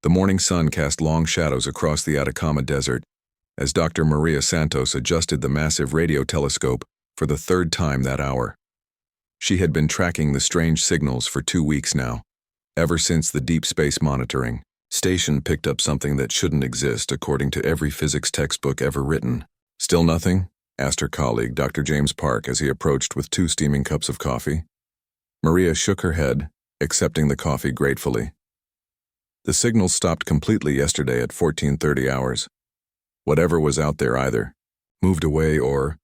The morning sun cast long shadows across the Atacama Desert as Dr. Maria Santos adjusted the massive radio telescope for the third time that hour. She had been tracking the strange signals for 2 weeks now, ever since the deep space monitoring station picked up something that shouldn't exist according to every physics textbook ever written. "Still nothing?" asked her colleague, Dr. James Park, as he approached with 2 steaming cups of coffee. Maria shook her head, accepting the coffee gratefully. The signals stopped completely yesterday at 14:30 hours. Whatever was out there either moved away or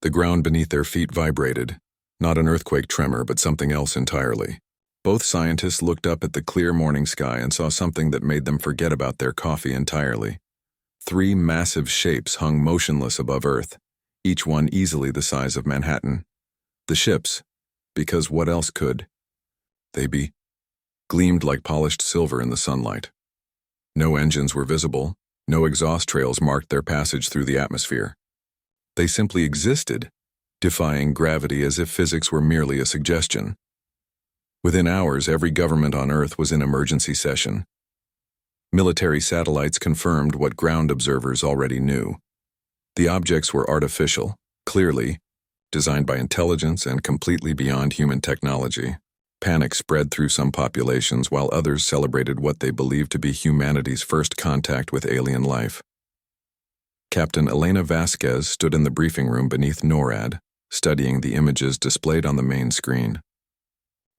the ground beneath their feet vibrated, not an earthquake tremor but something else entirely. Both scientists looked up at the clear morning sky and saw something that made them forget about their coffee entirely. 3 massive shapes hung motionless above Earth, each one easily the size of Manhattan. The ships, because what else could they be, gleamed like polished silver in the sunlight. No engines were visible, no exhaust trails marked their passage through the atmosphere. They simply existed, defying gravity as if physics were merely a suggestion. Within hours, every government on Earth was in emergency session. Military satellites confirmed what ground observers already knew. The objects were artificial, clearly designed by intelligence and completely beyond human technology. Panic spread through some populations while others celebrated what they believed to be humanity's first contact with alien life. Captain Elena Vasquez stood in the briefing room beneath NORAD, studying the images displayed on the main screen.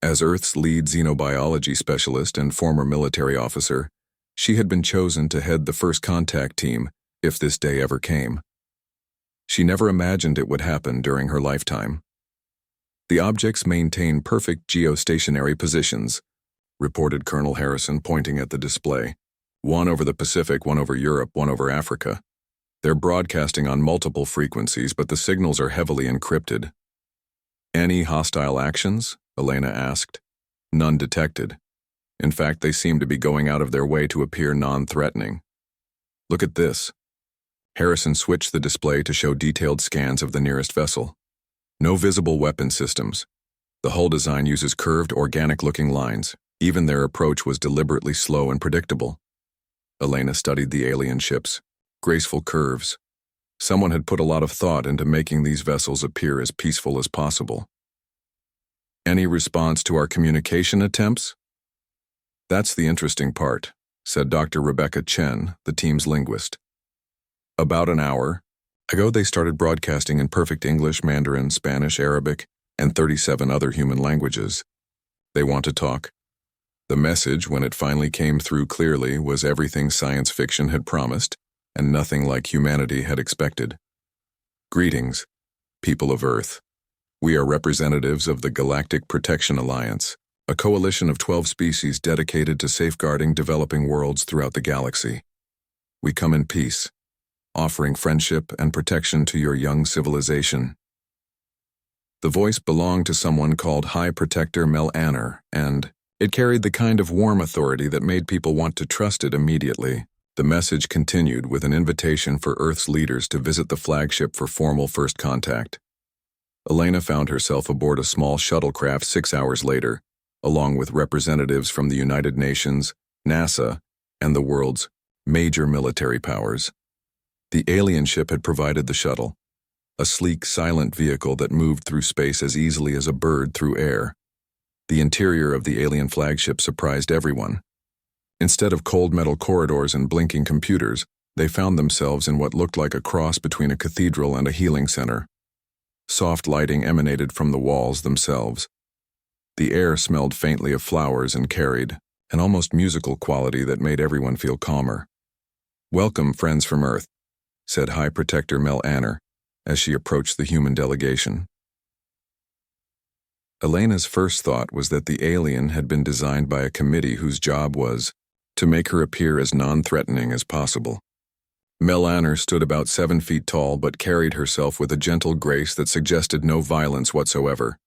As Earth's lead xenobiology specialist and former military officer, she had been chosen to head the first contact team if this day ever came. She never imagined it would happen during her lifetime. "The objects maintain perfect geostationary positions," reported Colonel Harrison, pointing at the display. "One over the Pacific, one over Europe, one over Africa. They're broadcasting on multiple frequencies, but the signals are heavily encrypted." "Any hostile actions?" Elena asked. "None detected. In fact, they seem to be going out of their way to appear non-threatening. Look at this." Harrison switched the display to show detailed scans of the nearest vessel. No visible weapon systems. The hull design uses curved, organic-looking lines. Even their approach was deliberately slow and predictable. Elena studied the alien ships. Graceful curves. Someone had put a lot of thought into making these vessels appear as peaceful as possible. "Any response to our communication attempts?" "That's the interesting part," said Dr. Rebecca Chen, the team's linguist. "About an hour ago, they started broadcasting in perfect English, Mandarin, Spanish, Arabic, and 37 other human languages. They want to talk." The message, when it finally came through clearly, was everything science fiction had promised, and nothing like humanity had expected. "Greetings, people of Earth. We are representatives of the Galactic Protection Alliance, a coalition of 12 species dedicated to safeguarding developing worlds throughout the galaxy. We come in peace, offering friendship and protection to your young civilization." The voice belonged to someone called High Protector Mel Anner, and it carried the kind of warm authority that made people want to trust it immediately. The message continued with an invitation for Earth's leaders to visit the flagship for formal first contact. Elena found herself aboard a small shuttlecraft 6 hours later, along with representatives from the United Nations, NASA, and the world's major military powers. The alien ship had provided the shuttle, a sleek, silent vehicle that moved through space as easily as a bird through air. The interior of the alien flagship surprised everyone. Instead of cold metal corridors and blinking computers, they found themselves in what looked like a cross between a cathedral and a healing center. Soft lighting emanated from the walls themselves. The air smelled faintly of flowers and carried an almost musical quality that made everyone feel calmer. "Welcome, friends from Earth," said High Protector Mel Anner as she approached the human delegation. Elena's first thought was that the alien had been designed by a committee whose job was to make her appear as non-threatening as possible. Mel Anner stood about 7 feet tall but carried herself with a gentle grace that suggested no violence whatsoever.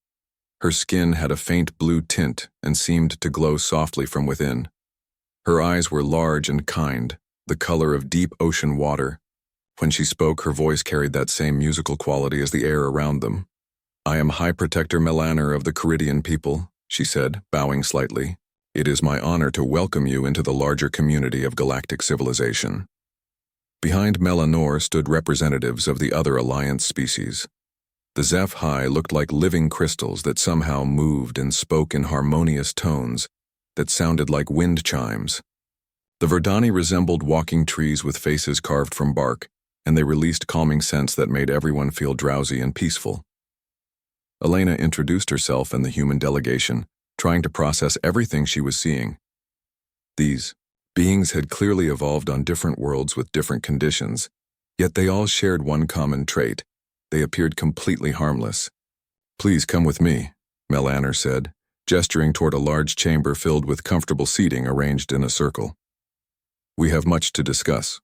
Her skin had a faint blue tint and seemed to glow softly from within. Her eyes were large and kind, the color of deep ocean water. When she spoke, her voice carried that same musical quality as the air around them. "I am High Protector Mel Anner of the Caridian people," she said, bowing slightly. It is my honor to welcome you into the larger community of galactic civilization. Behind Melanor stood representatives of the other Alliance species. The HFY looked like living crystals that somehow moved and spoke in harmonious tones that sounded like wind chimes. The Verdani resembled walking trees with faces carved from bark, and they released calming scents that made everyone feel drowsy and peaceful. Elena introduced herself and the human delegation, trying to process everything she was seeing. These beings had clearly evolved on different worlds with different conditions, yet they all shared one common trait. They appeared completely harmless. "Please come with me," Melanor said, gesturing toward a large chamber filled with comfortable seating arranged in a circle. "We have much to discuss."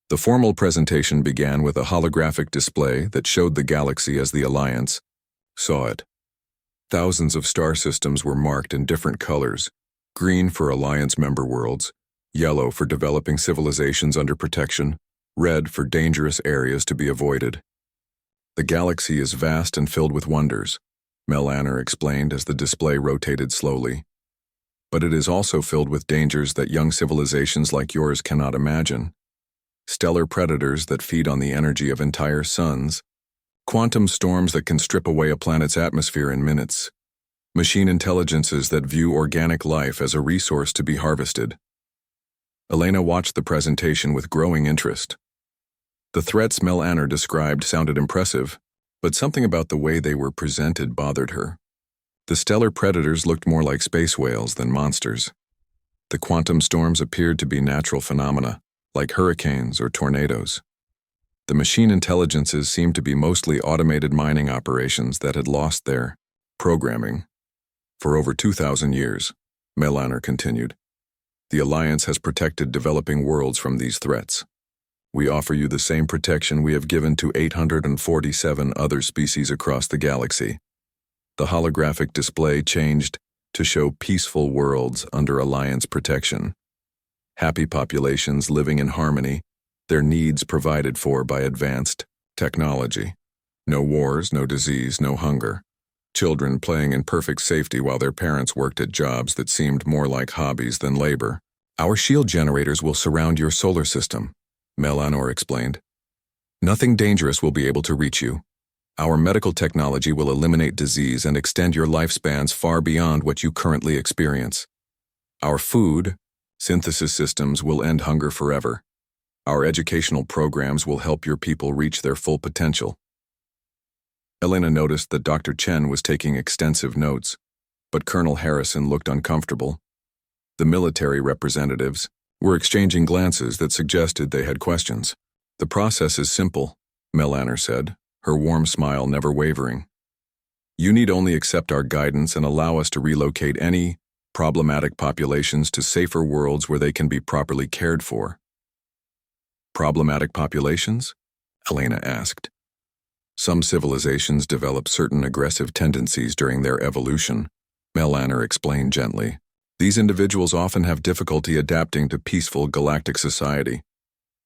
The formal presentation began with a holographic display that showed the galaxy as the Alliance saw it. Thousands of star systems were marked in different colors: green for Alliance member worlds, yellow for developing civilizations under protection, red for dangerous areas to be avoided. "The galaxy is vast and filled with wonders," Melanor explained as the display rotated slowly. "But it is also filled with dangers that young civilizations like yours cannot imagine. Stellar predators that feed on the energy of entire suns, quantum storms that can strip away a planet's atmosphere in minutes, machine intelligences that view organic life as a resource to be harvested." Elena watched the presentation with growing interest. The threats Melanor described sounded impressive, but something about the way they were presented bothered her. The stellar predators looked more like space whales than monsters. The quantum storms appeared to be natural phenomena, like hurricanes or tornadoes. The machine intelligences seemed to be mostly automated mining operations that had lost their programming. "For over 2,000 years, Melanor continued, the Alliance has protected developing worlds from these threats. We offer you the same protection we have given to 847 other species across the galaxy." The holographic display changed to show peaceful worlds under Alliance protection. Happy populations living in harmony, their needs provided for by advanced technology. No wars, no disease, no hunger. Children playing in perfect safety while their parents worked at jobs that seemed more like hobbies than labor. "Our shield generators will surround your solar system," Melanor explained. "Nothing dangerous will be able to reach you. Our medical technology will eliminate disease and extend your lifespans far beyond what you currently experience. Our food synthesis systems will end hunger forever. Our educational programs will help your people reach their full potential." Elena noticed that Dr. Chen was taking extensive notes, but Colonel Harrison looked uncomfortable. The military representatives were exchanging glances that suggested they had questions. "The process is simple," Melanor said, her warm smile never wavering. "You need only accept our guidance and allow us to relocate any problematic populations to safer worlds where they can be properly cared for." "Problematic populations?" Elena asked. "Some civilizations develop certain aggressive tendencies during their evolution," Melanor explained gently. "These individuals often have difficulty adapting to peaceful galactic society.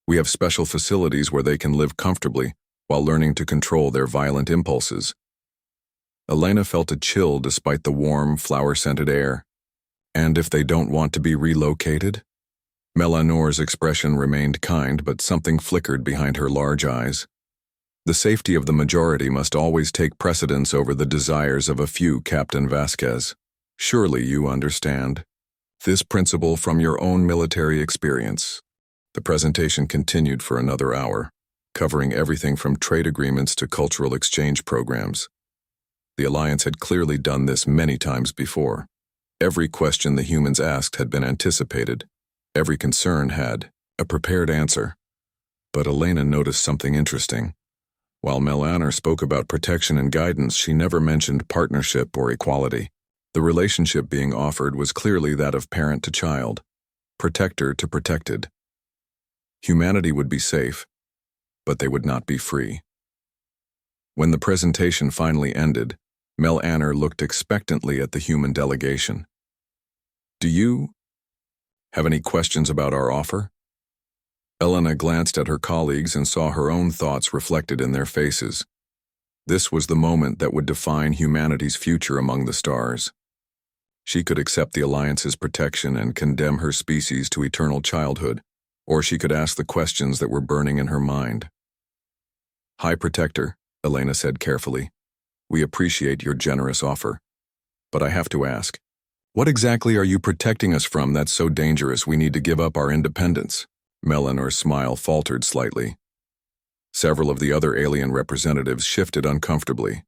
We have special facilities where they can live comfortably while learning to control their violent impulses." Elena felt a chill despite the warm, flower-scented air. "And if they don't want to be relocated?" Melanor's expression remained kind, but something flickered behind her large eyes. "The safety of the majority must always take precedence over the desires of a few, Captain Vasquez. Surely you understand this principle from your own military experience." The presentation continued for another hour, covering everything from trade agreements to cultural exchange programs. The Alliance had clearly done this many times before. Every question the humans asked had been anticipated. Every concern had a prepared answer. But Elena noticed something interesting. While Melanor spoke about protection and guidance, she never mentioned partnership or equality. The relationship being offered was clearly that of parent to child, protector to protected. Humanity would be safe, but they would not be free. When the presentation finally ended, Melanor looked expectantly at the human delegation. "Do you have any questions about our offer?" Elena glanced at her colleagues and saw her own thoughts reflected in their faces. This was the moment that would define humanity's future among the stars. She could accept the Alliance's protection and condemn her species to eternal childhood, or she could ask the questions that were burning in her mind. "High Protector," Elena said carefully, "we appreciate your generous offer. But I have to ask, what exactly are you protecting us from that's so dangerous we need to give up our independence?" Melanor's smile faltered slightly. Several of the other alien representatives shifted uncomfortably.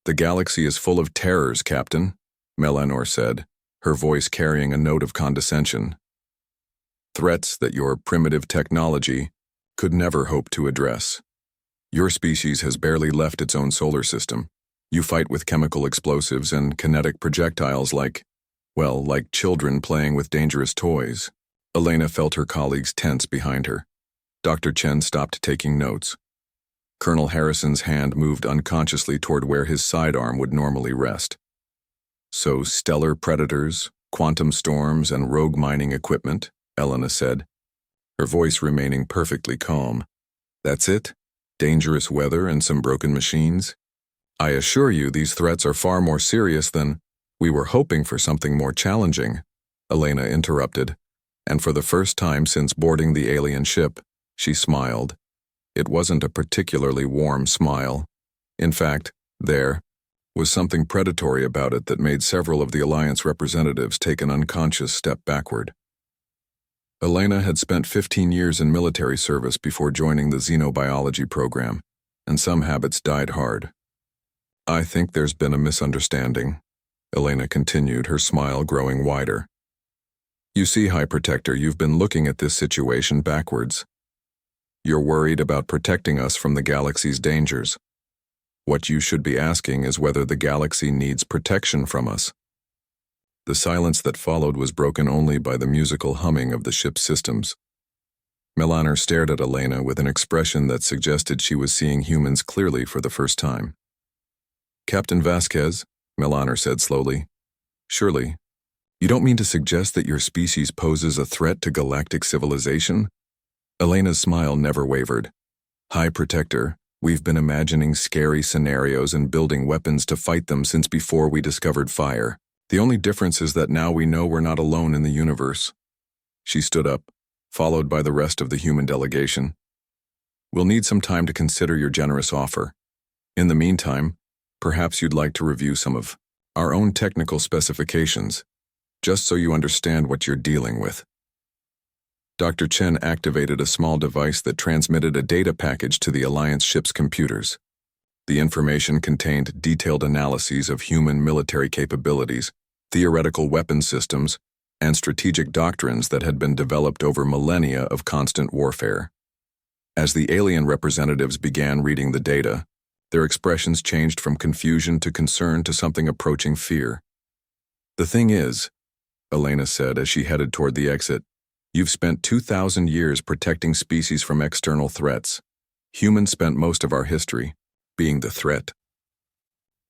"The galaxy is full of terrors, Captain," Melanor said, her voice carrying a note of condescension. "Threats that your primitive technology could never hope to address. Your species has barely left its own solar system. You fight with chemical explosives and kinetic projectiles like children playing with dangerous toys." Elena felt her colleagues tense behind her. Dr. Chen stopped taking notes. Colonel Harrison's hand moved unconsciously toward where his sidearm would normally rest. "So stellar predators, quantum storms, and rogue mining equipment," Elena said, her voice remaining perfectly calm. "That's it? Dangerous weather and some broken machines? I assure you these threats are far more serious than—" "We were hoping for something more challenging," Elena interrupted, and for the first time since boarding the alien ship, she smiled. It wasn't a particularly warm smile. In fact, there was something predatory about it that made several of the Alliance representatives take an unconscious step backward. Elena had spent 15 years in military service before joining the xenobiology program, and some habits died hard. "I think there's been a misunderstanding," Elena continued, her smile growing wider. "You see, High Protector, you've been looking at this situation backwards. You're worried about protecting us from the galaxy's dangers. What you should be asking is whether the galaxy needs protection from us." The silence that followed was broken only by the musical humming of the ship's systems. Melanor stared at Elena with an expression that suggested she was seeing humans clearly for the first time. "Captain Vasquez," Melanor said slowly, "surely, you don't mean to suggest that your species poses a threat to galactic civilization?" Elena's smile never wavered. "High Protector, we've been imagining scary scenarios and building weapons to fight them since before we discovered fire. The only difference is that now we know we're not alone in the universe." She stood up, followed by the rest of the human delegation. "We'll need some time to consider your generous offer. In the meantime, perhaps you'd like to review some of our own technical specifications, just so you understand what you're dealing with." Dr. Chen activated a small device that transmitted a data package to the Alliance ship's computers. The information contained detailed analyses of human military capabilities, theoretical weapon systems, and strategic doctrines that had been developed over millennia of constant warfare. As the alien representatives began reading the data, their expressions changed from confusion to concern to something approaching fear. "The thing is," Elena said as she headed toward the exit, "you've spent 2,000 years protecting species from external threats. Humans spent most of our history being the threat."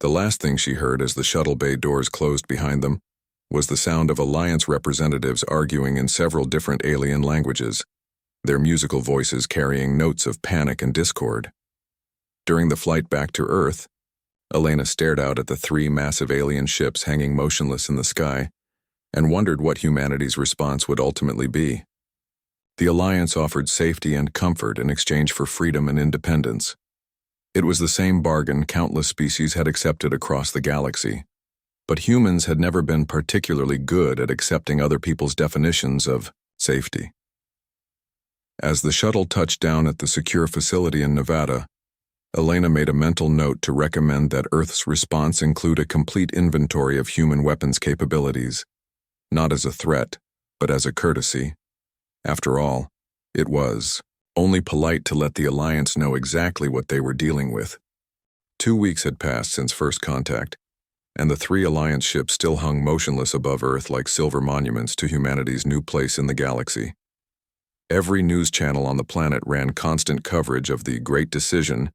The last thing she heard as the shuttle bay doors closed behind them was the sound of Alliance representatives arguing in several different alien languages, their musical voices carrying notes of panic and discord. During the flight back to Earth, Elena stared out at the 3 massive alien ships hanging motionless in the sky and wondered what humanity's response would ultimately be. The Alliance offered safety and comfort in exchange for freedom and independence. It was the same bargain countless species had accepted across the galaxy, but humans had never been particularly good at accepting other people's definitions of safety. As the shuttle touched down at the secure facility in Nevada, Elena made a mental note to recommend that Earth's response include a complete inventory of human weapons capabilities, not as a threat, but as a courtesy. After all, it was only polite to let the Alliance know exactly what they were dealing with. 2 weeks had passed since first contact, and the 3 Alliance ships still hung motionless above Earth like silver monuments to humanity's new place in the galaxy. Every news channel on the planet ran constant coverage of the great decision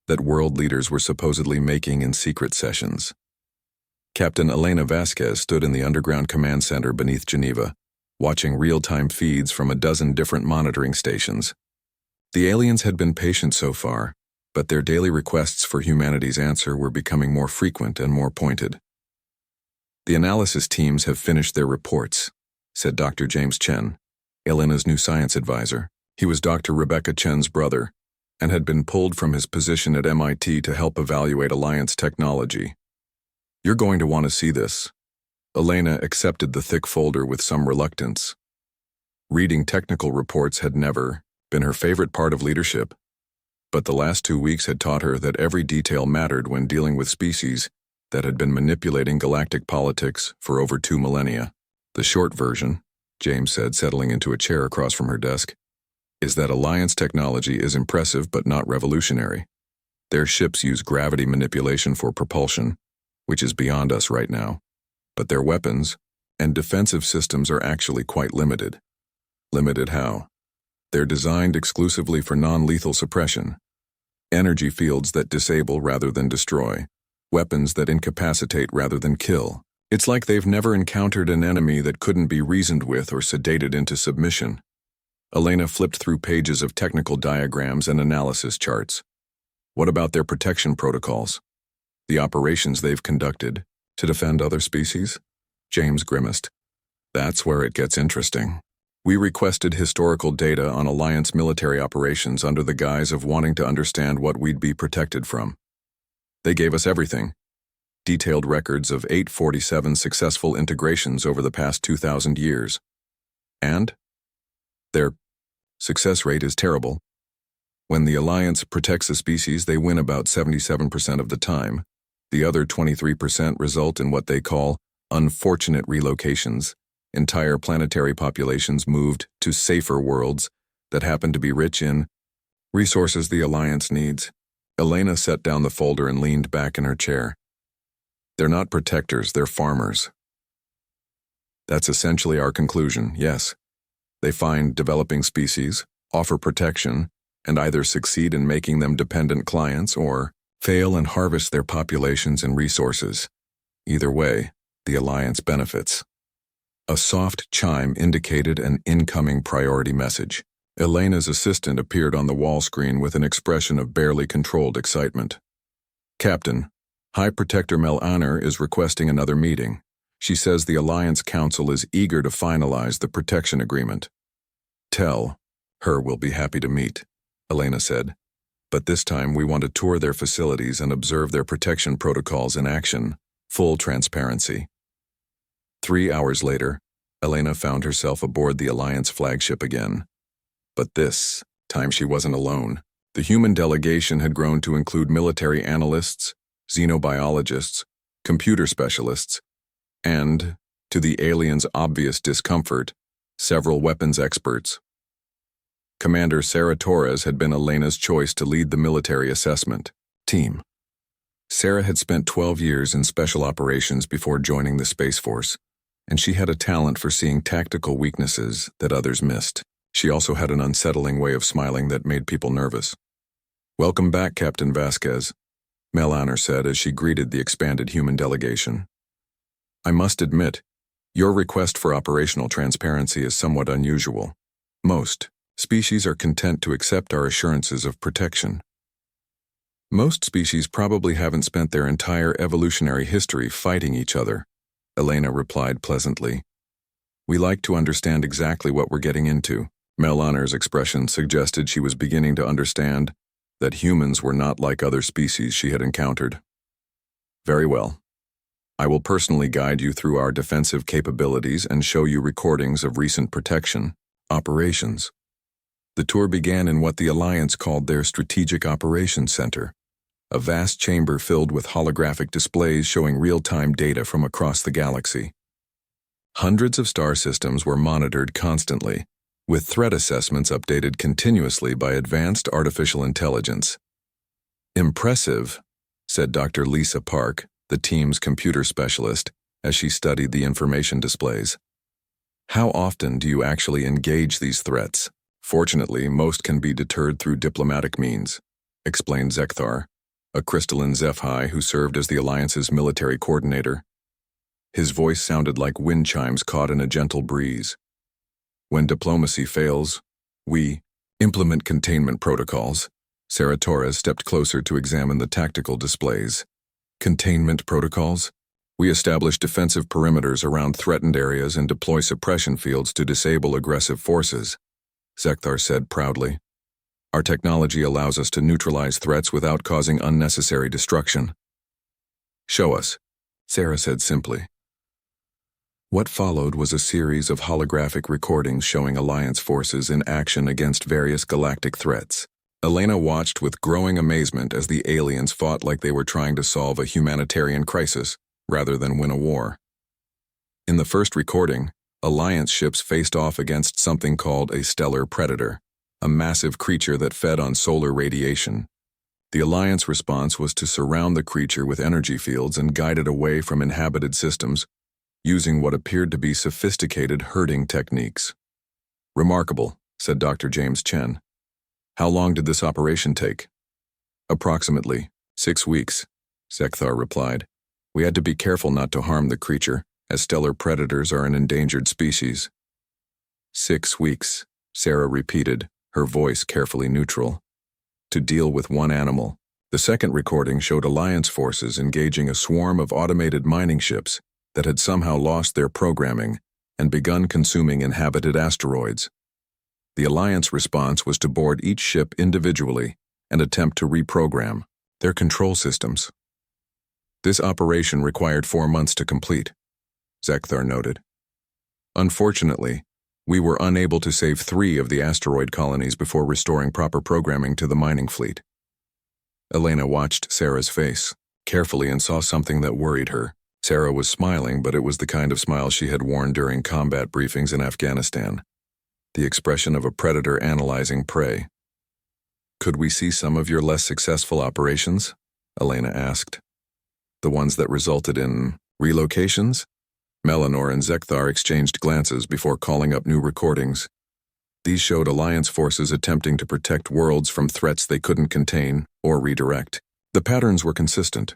that world leaders were supposedly making in secret sessions. Captain Elena Vasquez stood in the underground command center beneath Geneva, watching real-time feeds from a dozen different monitoring stations. The aliens had been patient so far, but their daily requests for humanity's answer were becoming more frequent and more pointed. The analysis teams have finished their reports, said Dr. James Chen, Elena's new science advisor. He was Dr. Rebecca Chen's brother and had been pulled from his position at MIT to help evaluate Alliance technology. You're going to want to see this. Elena accepted the thick folder with some reluctance. Reading technical reports had never been her favorite part of leadership, but the last 2 weeks had taught her that every detail mattered when dealing with species that had been manipulating galactic politics for over 2 millennia. The short version, James said, settling into a chair across from her desk, is that Alliance technology is impressive but not revolutionary. Their ships use gravity manipulation for propulsion, which is beyond us right now. But their weapons and defensive systems are actually quite limited. Limited how? They're designed exclusively for non-lethal suppression. Energy fields that disable rather than destroy. Weapons that incapacitate rather than kill. It's like they've never encountered an enemy that couldn't be reasoned with or sedated into submission. Elena flipped through pages of technical diagrams and analysis charts. What about their protection protocols? The operations they've conducted to defend other species? James grimaced. That's where it gets interesting. We requested historical data on Alliance military operations under the guise of wanting to understand what we'd be protected from. They gave us everything. Detailed records of 847 successful integrations over the past 2,000 years. And? Their success rate is terrible. When the Alliance protects a species, they win about 77% of the time. The other 23% result in what they call unfortunate relocations. Entire planetary populations moved to safer worlds that happen to be rich in resources the Alliance needs. Elena set down the folder and leaned back in her chair. They're not protectors, they're farmers. That's essentially our conclusion, yes. They find developing species, offer protection, and either succeed in making them dependent clients or fail and harvest their populations and resources. Either way, the Alliance benefits. A soft chime indicated an incoming priority message. Elena's assistant appeared on the wall screen with an expression of barely controlled excitement. Captain, High Protector Mel Anner is requesting another meeting. She says the Alliance Council is eager to finalize the protection agreement. Tell her we'll be happy to meet, Elena said. But this time we want to tour their facilities and observe their protection protocols in action. Full transparency. 3 hours later, Elena found herself aboard the Alliance flagship again. But this time she wasn't alone. The human delegation had grown to include military analysts, xenobiologists, computer specialists, and, to the aliens' obvious discomfort, several weapons experts. Commander Sarah Torres had been Elena's choice to lead the military assessment team. Sarah had spent 12 years in special operations before joining the Space Force, and she had a talent for seeing tactical weaknesses that others missed. She also had an unsettling way of smiling that made people nervous. Welcome back, Captain Vasquez, Mel Anner said as she greeted the expanded human delegation. I must admit, your request for operational transparency is somewhat unusual. Most species are content to accept our assurances of protection. Most species probably haven't spent their entire evolutionary history fighting each other, Elena replied pleasantly. We like to understand exactly what we're getting into. Mel Anner's expression suggested she was beginning to understand that humans were not like other species she had encountered. Very well. I will personally guide you through our defensive capabilities and show you recordings of recent protection operations. The tour began in what the Alliance called their Strategic Operations Center, a vast chamber filled with holographic displays showing real-time data from across the galaxy. Hundreds of star systems were monitored constantly, with threat assessments updated continuously by advanced artificial intelligence. Impressive, said Dr. Lisa Park, the team's computer specialist, as she studied the information displays. How often do you actually engage these threats? Fortunately, most can be deterred through diplomatic means, explained Zekthar, a crystalline Zephi who served as the Alliance's military coordinator. His voice sounded like wind chimes caught in a gentle breeze. When diplomacy fails, we implement containment protocols. Sarah Torres stepped closer to examine the tactical displays. Containment protocols? We establish defensive perimeters around threatened areas and deploy suppression fields to disable aggressive forces, Zekthar said proudly. Our technology allows us to neutralize threats without causing unnecessary destruction. Show us, Sarah said simply. What followed was a series of holographic recordings showing Alliance forces in action against various galactic threats. Elena watched with growing amazement as the aliens fought like they were trying to solve a humanitarian crisis rather than win a war. In the first recording, Alliance ships faced off against something called a stellar predator, a massive creature that fed on solar radiation. The Alliance response was to surround the creature with energy fields and guide it away from inhabited systems, using what appeared to be sophisticated herding techniques. Remarkable, said Dr. James Chen. How long did this operation take? Approximately 6 weeks, Zekthar replied. We had to be careful not to harm the creature, as stellar predators are an endangered species. 6 weeks, Sarah repeated, her voice carefully neutral. To deal with one animal. The second recording showed Alliance forces engaging a swarm of automated mining ships that had somehow lost their programming and begun consuming inhabited asteroids. The Alliance response was to board each ship individually and attempt to reprogram their control systems. This operation required 4 months to complete, Zekthar noted. Unfortunately, we were unable to save 3 of the asteroid colonies before restoring proper programming to the mining fleet. Elena watched Sarah's face carefully and saw something that worried her. Sarah was smiling, but it was the kind of smile she had worn during combat briefings in Afghanistan. The expression of a predator analyzing prey. Could we see some of your less successful operations? Elena asked. The ones that resulted in relocations? Melanor and Zekthar exchanged glances before calling up new recordings. These showed Alliance forces attempting to protect worlds from threats they couldn't contain or redirect. The patterns were consistent.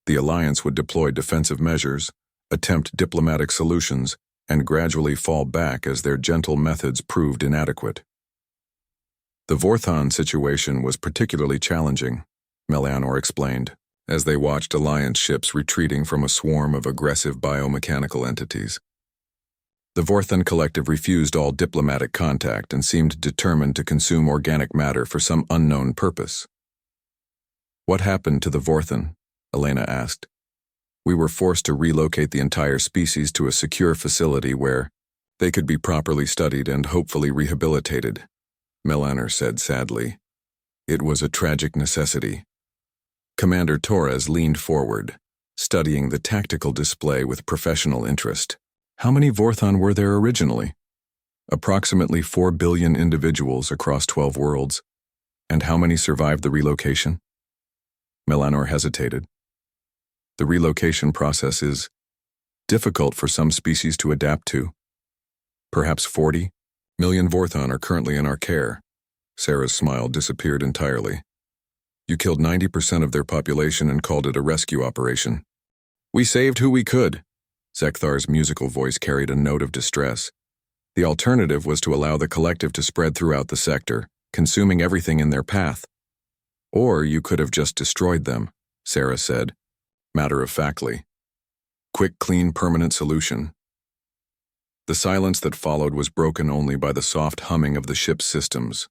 The Alliance would deploy defensive measures, attempt diplomatic solutions, and gradually fall back as their gentle methods proved inadequate. The Vorthon situation was particularly challenging, Melanor explained, as they watched Alliance ships retreating from a swarm of aggressive biomechanical entities. The Vorthon collective refused all diplomatic contact and seemed determined to consume organic matter for some unknown purpose. What happened to the Vorthon? Elena asked. We were forced to relocate the entire species to a secure facility where they could be properly studied and hopefully rehabilitated, Melanor said sadly. It was a tragic necessity. Commander Torres leaned forward, studying the tactical display with professional interest. How many Vorthon were there originally? Approximately 4 billion individuals across 12 worlds. And how many survived the relocation? Melanor hesitated. The relocation process is difficult for some species to adapt to. Perhaps 40 million Vorthon are currently in our care. Sarah's smile disappeared entirely. You killed 90% of their population and called it a rescue operation. We saved who we could. Zekthar's musical voice carried a note of distress. The alternative was to allow the collective to spread throughout the sector, consuming everything in their path. Or you could have just destroyed them, Sarah said, matter-of-factly. Quick, clean, permanent solution. The silence that followed was broken only by the soft humming of the ship's systems.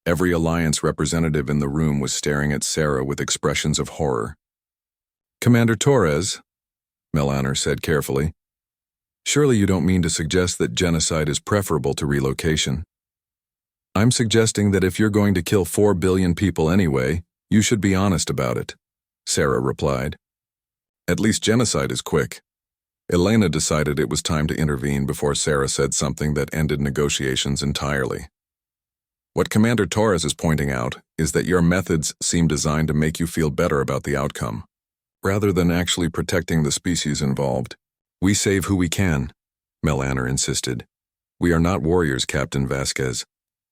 Every Alliance representative in the room was staring at Sarah with expressions of horror. Commander Torres, Melanor said carefully, surely you don't mean to suggest that genocide is preferable to relocation. I'm suggesting that if you're going to kill 4 billion people anyway, you should be honest about it, Sarah replied. At least genocide is quick. Elena decided it was time to intervene before Sarah said something that ended negotiations entirely. What Commander Torres is pointing out is that your methods seem designed to make you feel better about the outcome, rather than actually protecting the species involved. We save who we can, Melanor insisted. We are not warriors, Captain Vasquez.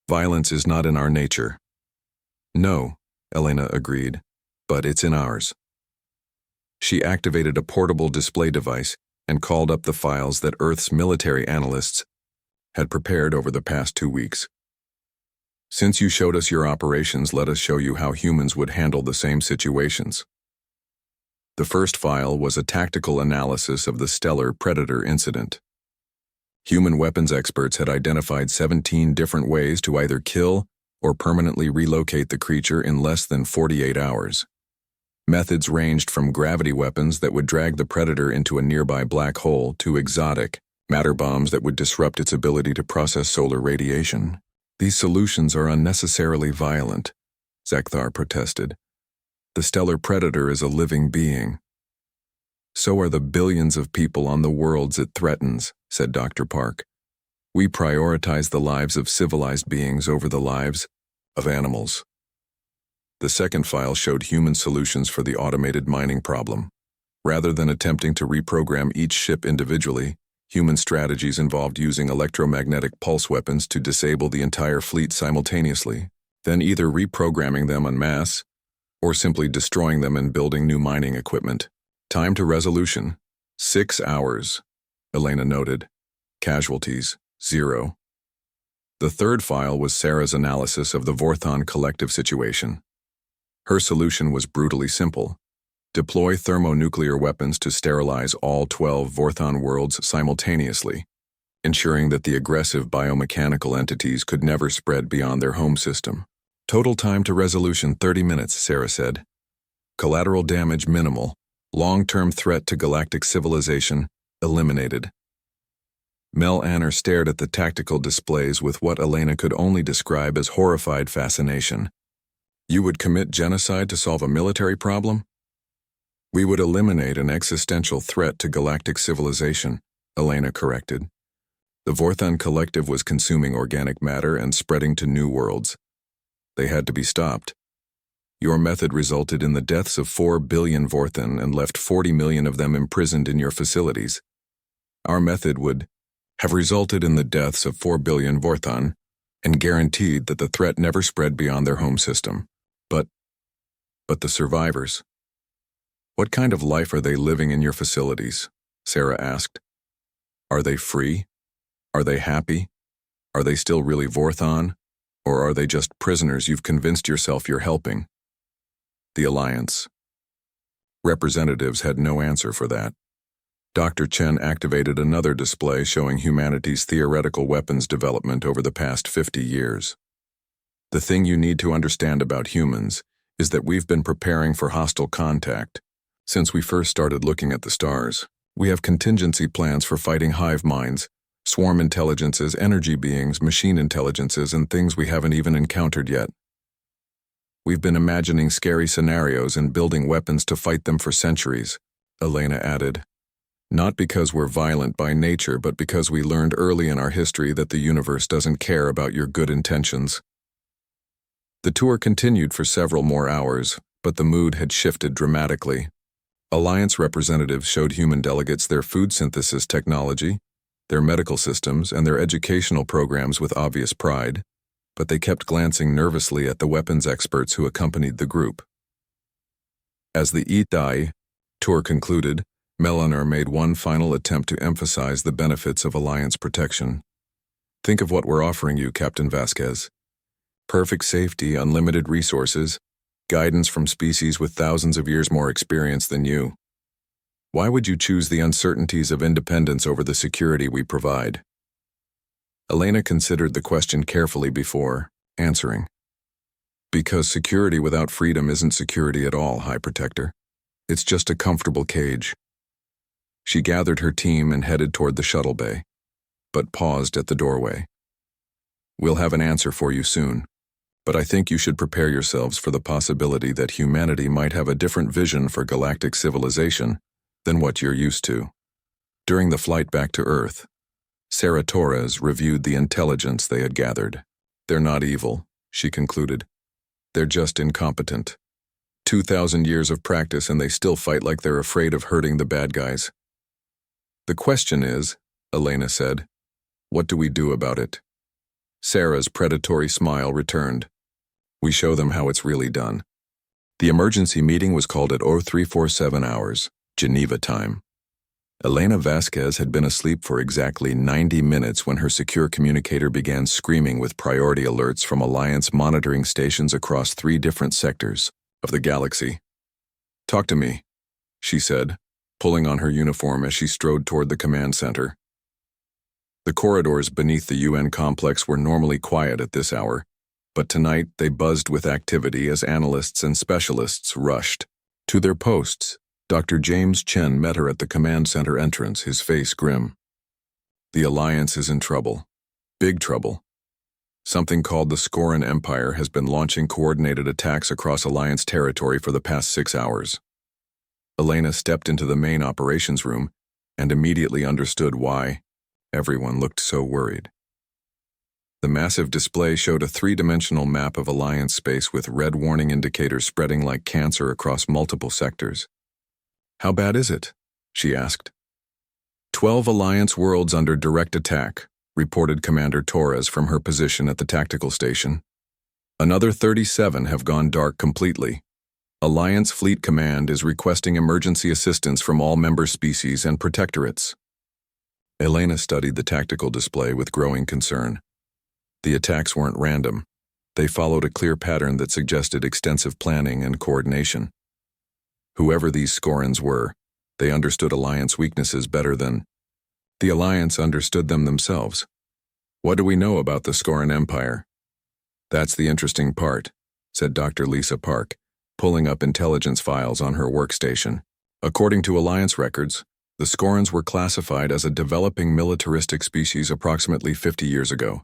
Violence is not in our nature. No, Elena agreed, but it's in ours. She activated a portable display device and called up the files that Earth's military analysts had prepared over the past 2 weeks. Since you showed us your operations, let us show you how humans would handle the same situations. The first file was a tactical analysis of the stellar predator incident. Human weapons experts had identified 17 different ways to either kill or permanently relocate the creature in less than 48 hours. Methods ranged from gravity weapons that would drag the predator into a nearby black hole to exotic, matter bombs that would disrupt its ability to process solar radiation. These solutions are unnecessarily violent, Zekthar protested. The stellar predator is a living being. So are the billions of people on the worlds it threatens, said Dr. Park. We prioritize the lives of civilized beings over the lives of animals. The second file showed human solutions for the automated mining problem. Rather than attempting to reprogram each ship individually, human strategies involved using electromagnetic pulse weapons to disable the entire fleet simultaneously, then either reprogramming them en masse or simply destroying them and building new mining equipment. Time to resolution, 6 hours, Elena noted. Casualties, 0. The third file was Sarah's analysis of the Vorthon collective situation. Her solution was brutally simple. Deploy thermonuclear weapons to sterilize all 12 Vorthon worlds simultaneously, ensuring that the aggressive biomechanical entities could never spread beyond their home system. Total time to resolution 30 minutes, Sarah said. Collateral damage minimal. Long-term threat to galactic civilization eliminated. Mel Anner stared at the tactical displays with what Elena could only describe as horrified fascination. You would commit genocide to solve a military problem? We would eliminate an existential threat to galactic civilization, Elena corrected. The Vorthon collective was consuming organic matter and spreading to new worlds. They had to be stopped. Your method resulted in the deaths of 4 billion Vorthon and left 40 million of them imprisoned in your facilities. Our method would have resulted in the deaths of 4 billion Vorthon and guaranteed that the threat never spread beyond their home system. But the survivors. What kind of life are they living in your facilities? Sarah asked. Are they free? Are they happy? Are they still really Vorthon? Or are they just prisoners you've convinced yourself you're helping? The Alliance. Representatives had no answer for that. Dr. Chen activated another display showing humanity's theoretical weapons development over the past 50 years. The thing you need to understand about humans is that we've been preparing for hostile contact. Since we first started looking at the stars, we have contingency plans for fighting hive minds, swarm intelligences, energy beings, machine intelligences, and things we haven't even encountered yet. We've been imagining scary scenarios and building weapons to fight them for centuries, Elena added. Not because we're violent by nature, but because we learned early in our history that the universe doesn't care about your good intentions. The tour continued for several more hours, but the mood had shifted dramatically. Alliance representatives showed human delegates their food synthesis technology, their medical systems, and their educational programs with obvious pride, but they kept glancing nervously at the weapons experts who accompanied the group. As the Itai tour concluded, Melaner made one final attempt to emphasize the benefits of Alliance protection. Think of what we're offering you, Captain Vasquez. Perfect safety, unlimited resources, guidance from species with thousands of years more experience than you. Why would you choose the uncertainties of independence over the security we provide? Elena considered the question carefully before answering. Because security without freedom isn't security at all, High Protector. It's just a comfortable cage. She gathered her team and headed toward the shuttle bay, but paused at the doorway. We'll have an answer for you soon, but I think you should prepare yourselves for the possibility that humanity might have a different vision for galactic civilization than what you're used to. During the flight back to Earth, Sarah Torres reviewed the intelligence they had gathered. They're not evil, she concluded. They're just incompetent. 2,000 years of practice and they still fight like they're afraid of hurting the bad guys. The question is, Elena said, what do we do about it? Sarah's predatory smile returned. We show them how it's really done. The emergency meeting was called at 0347 hours, Geneva time. Elena Vasquez had been asleep for exactly 90 minutes when her secure communicator began screaming with priority alerts from Alliance monitoring stations across 3 different sectors of the galaxy. Talk to me. she said, pulling on her uniform as she strode toward the command center. The corridors beneath the UN complex were normally quiet at this hour, but tonight they buzzed with activity as analysts and specialists rushed. To their posts, Dr. James Chen met her at the command center entrance, his face grim. The Alliance is in trouble. Big trouble. Something called the Scoran Empire has been launching coordinated attacks across Alliance territory for the past 6 hours. Elena stepped into the main operations room and immediately understood why. Everyone looked so worried. The massive display showed a 3-dimensional map of Alliance space with red warning indicators spreading like cancer across multiple sectors. "How bad is it?" she asked. 12 Alliance worlds under direct attack, reported Commander Torres from her position at the tactical station. Another 37 have gone dark completely. Alliance Fleet Command is requesting emergency assistance from all member species and protectorates. Elena studied the tactical display with growing concern. The attacks weren't random. They followed a clear pattern that suggested extensive planning and coordination. Whoever these Scorans were, they understood Alliance weaknesses better than the Alliance understood them themselves. "What do we know about the Scoran Empire?" "That's the interesting part," said Dr. Lisa Park, pulling up intelligence files on her workstation. "According to Alliance records, the Scorans were classified as a developing militaristic species approximately 50 years ago.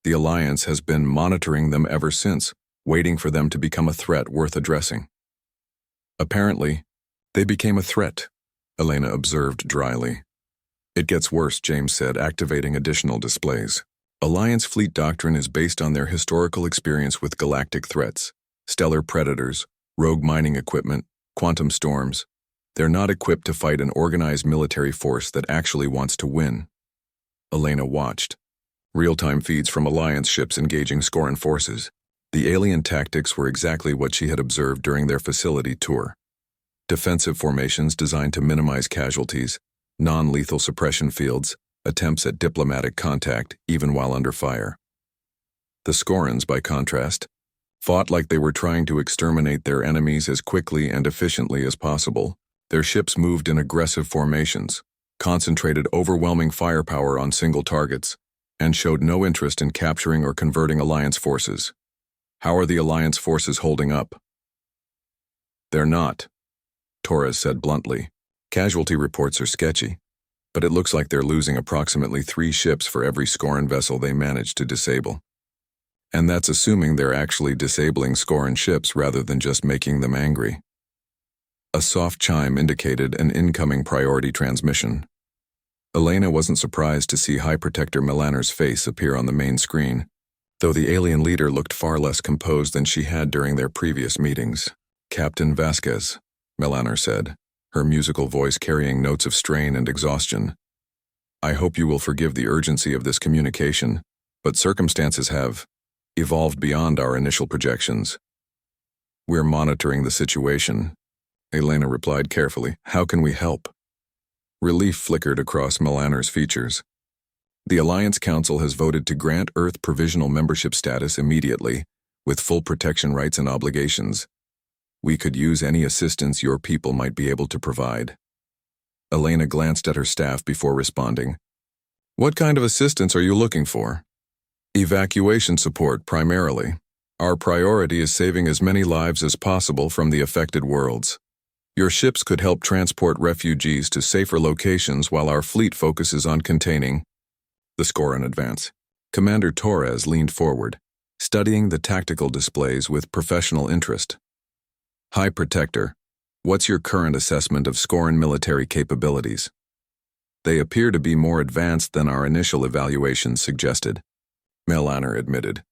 The Alliance has been monitoring them ever since, waiting for them to become a threat worth addressing." "Apparently, they became a threat," Elena observed dryly. "It gets worse," James said, activating additional displays. Alliance fleet doctrine is based on their historical experience with galactic threats, stellar predators, rogue mining equipment, quantum storms. They're not equipped to fight an organized military force that actually wants to win. Elena watched. Real-time feeds from Alliance ships engaging Scoran forces. The alien tactics were exactly what she had observed during their facility tour. Defensive formations designed to minimize casualties, non-lethal suppression fields, attempts at diplomatic contact even while under fire. The Scorans, by contrast, fought like they were trying to exterminate their enemies as quickly and efficiently as possible. Their ships moved in aggressive formations, concentrated overwhelming firepower on single targets, and showed no interest in capturing or converting Alliance forces. How are the Alliance forces holding up? "They're not," Torres said bluntly. "Casualty reports are sketchy, but it looks like they're losing approximately 3 ships for every Scoran vessel they manage to disable. And that's assuming they're actually disabling Scoran ships rather than just making them angry." A soft chime indicated an incoming priority transmission. Elena wasn't surprised to see High Protector Melaner's face appear on the main screen, though the alien leader looked far less composed than she had during their previous meetings. "Captain Vasquez," Melaner said, her musical voice carrying notes of strain and exhaustion. "I hope you will forgive the urgency of this communication, but circumstances have evolved beyond our initial projections. We're monitoring the situation," Elena replied carefully. "How can we help?" Relief flickered across Melaner's features. "The Alliance Council has voted to grant Earth provisional membership status immediately, with full protection rights and obligations. We could use any assistance your people might be able to provide." Elena glanced at her staff before responding. "What kind of assistance are you looking for?" "Evacuation support, primarily. Our priority is saving as many lives as possible from the affected worlds. Your ships could help transport refugees to safer locations while our fleet focuses on containing the Scoran advance." Commander Torres leaned forward, studying the tactical displays with professional interest. "High Protector, what's your current assessment of Scoran military capabilities?" "They appear to be more advanced than our initial evaluations suggested," Melaner admitted.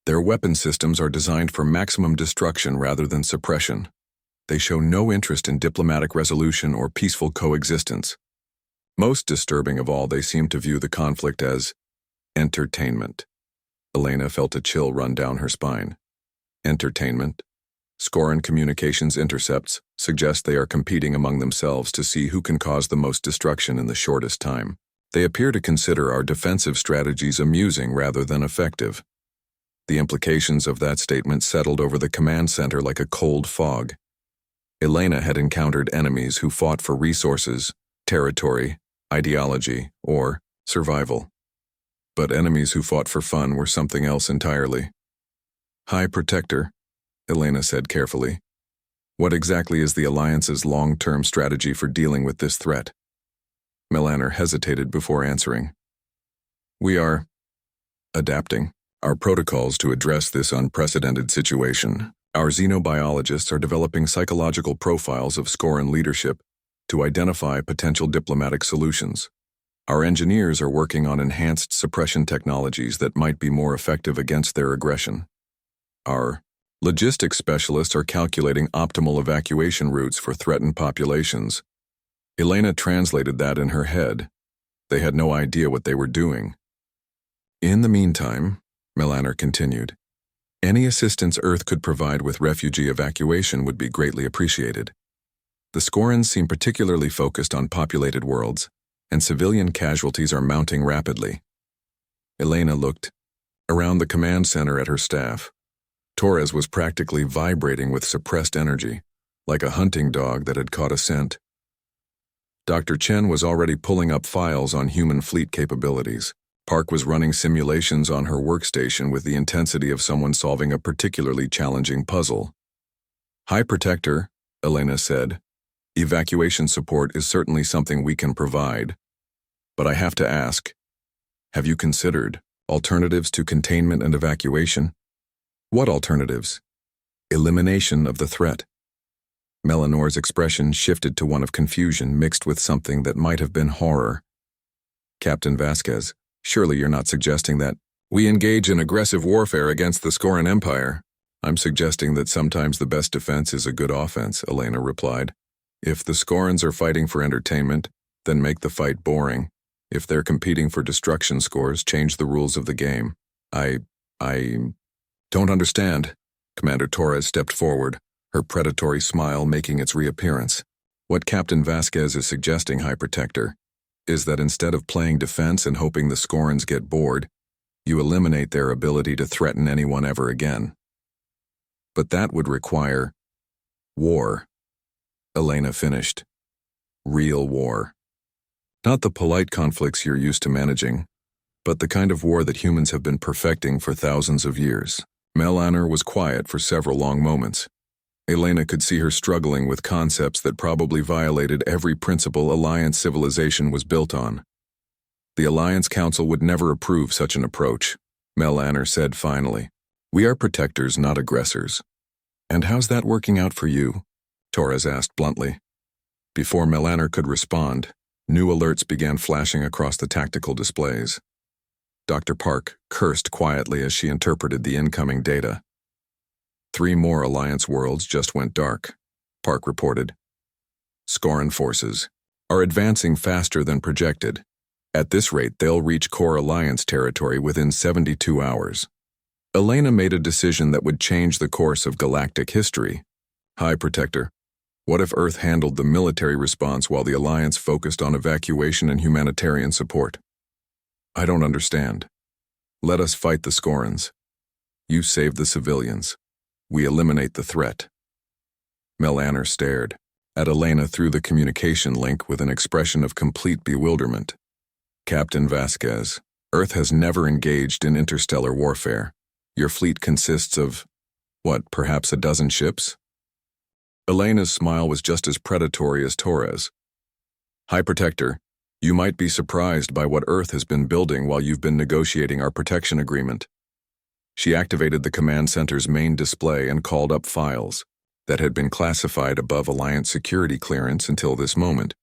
"Their weapon systems are designed for maximum destruction rather than suppression. They show no interest in diplomatic resolution or peaceful coexistence. Most disturbing of all, they seem to view the conflict as entertainment." Elena felt a chill run down her spine. "Entertainment?" Scoran Communications intercepts suggest they are competing among themselves to see who can cause the most destruction in the shortest time. They appear to consider our defensive strategies amusing rather than effective. The implications of that statement settled over the command center like a cold fog. Elena had encountered enemies who fought for resources, territory, ideology, or survival. But enemies who fought for fun were something else entirely. "High Protector," Elena said carefully. "What exactly is the Alliance's long-term strategy for dealing with this threat?" Melaner hesitated before answering. "We are adapting our protocols to address this unprecedented situation. Our xenobiologists are developing psychological profiles of Scoran leadership to identify potential diplomatic solutions. Our engineers are working on enhanced suppression technologies that might be more effective against their aggression. Our logistics specialists are calculating optimal evacuation routes for threatened populations." Elena translated that in her head. They had no idea what they were doing. "In the meantime," Melaner continued, "any assistance Earth could provide with refugee evacuation would be greatly appreciated. The Scorans seem particularly focused on populated worlds, and civilian casualties are mounting rapidly." Elena looked around the command center at her staff. Torres was practically vibrating with suppressed energy, like a hunting dog that had caught a scent. Dr. Chen was already pulling up files on human fleet capabilities. Park was running simulations on her workstation with the intensity of someone solving a particularly challenging puzzle. "High Protector," Elena said, "evacuation support is certainly something we can provide. But I have to ask, have you considered alternatives to containment and evacuation?" "What alternatives?" "Elimination of the threat." Melanor's expression shifted to one of confusion mixed with something that might have been horror. "Captain Vasquez, surely you're not suggesting that we engage in aggressive warfare against the Scoran Empire?" "I'm suggesting that sometimes the best defense is a good offense," Elena replied. "If the Scorans are fighting for entertainment, then make the fight boring. If they're competing for destruction scores, change the rules of the game." I don't understand." Commander Torres stepped forward, her predatory smile making its reappearance. "What Captain Vasquez is suggesting, High Protector, is that instead of playing defense and hoping the Scorans get bored, you eliminate their ability to threaten anyone ever again. But that would require war," Elena finished. "Real war. Not the polite conflicts you're used to managing, but the kind of war that humans have been perfecting for thousands of years." Melaner was quiet for several long moments. Elena could see her struggling with concepts that probably violated every principle Alliance civilization was built on. "The Alliance Council would never approve such an approach," Melaner said finally. "We are protectors, not aggressors." "And how's that working out for you?" Torres asked bluntly. Before Melaner could respond, new alerts began flashing across the tactical displays. Dr. Park cursed quietly as she interpreted the incoming data. 3 more Alliance worlds just went dark, Park reported. "Scoran forces are advancing faster than projected. At this rate, they'll reach core Alliance territory within 72 hours. Elena made a decision that would change the course of galactic history. High Protector, what if Earth handled the military response while the Alliance focused on evacuation and humanitarian support?" "I don't understand. Let us fight the Scorans. You save the civilians. We eliminate the threat." Melaner stared at Elena through the communication link with an expression of complete bewilderment. "Captain Vasquez, Earth has never engaged in interstellar warfare. Your fleet consists of, what, perhaps a dozen ships?" Elena's smile was just as predatory as Torres. "High Protector, you might be surprised by what Earth has been building while you've been negotiating our protection agreement." She activated the command center's main display and called up files that had been classified above Alliance security clearance until this moment.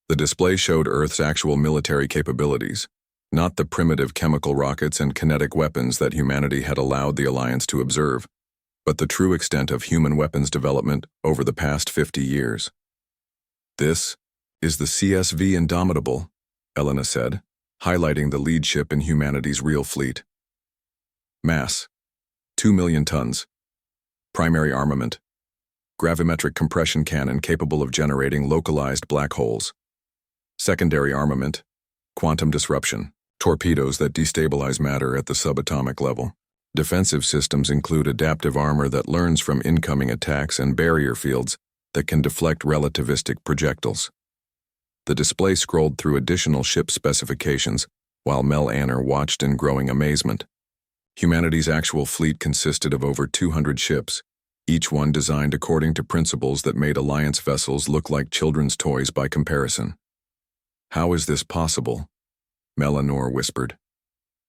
The display showed Earth's actual military capabilities, not the primitive chemical rockets and kinetic weapons that humanity had allowed the Alliance to observe, but the true extent of human weapons development over the past 50 years. "This is the CSV Indomitable," Elena said, highlighting the lead ship in humanity's real fleet. "Mass, 2 million tons. Primary armament, gravimetric compression cannon capable of generating localized black holes. Secondary armament, quantum disruption, torpedoes that destabilize matter at the subatomic level. Defensive systems include adaptive armor that learns from incoming attacks and barrier fields that can deflect relativistic projectiles. The display scrolled through additional ship specifications, while Mel Anner watched in growing amazement. Humanity's actual fleet consisted of over 200 ships, each one designed according to principles that made Alliance vessels look like children's toys by comparison. "How is this possible?" Melanor whispered.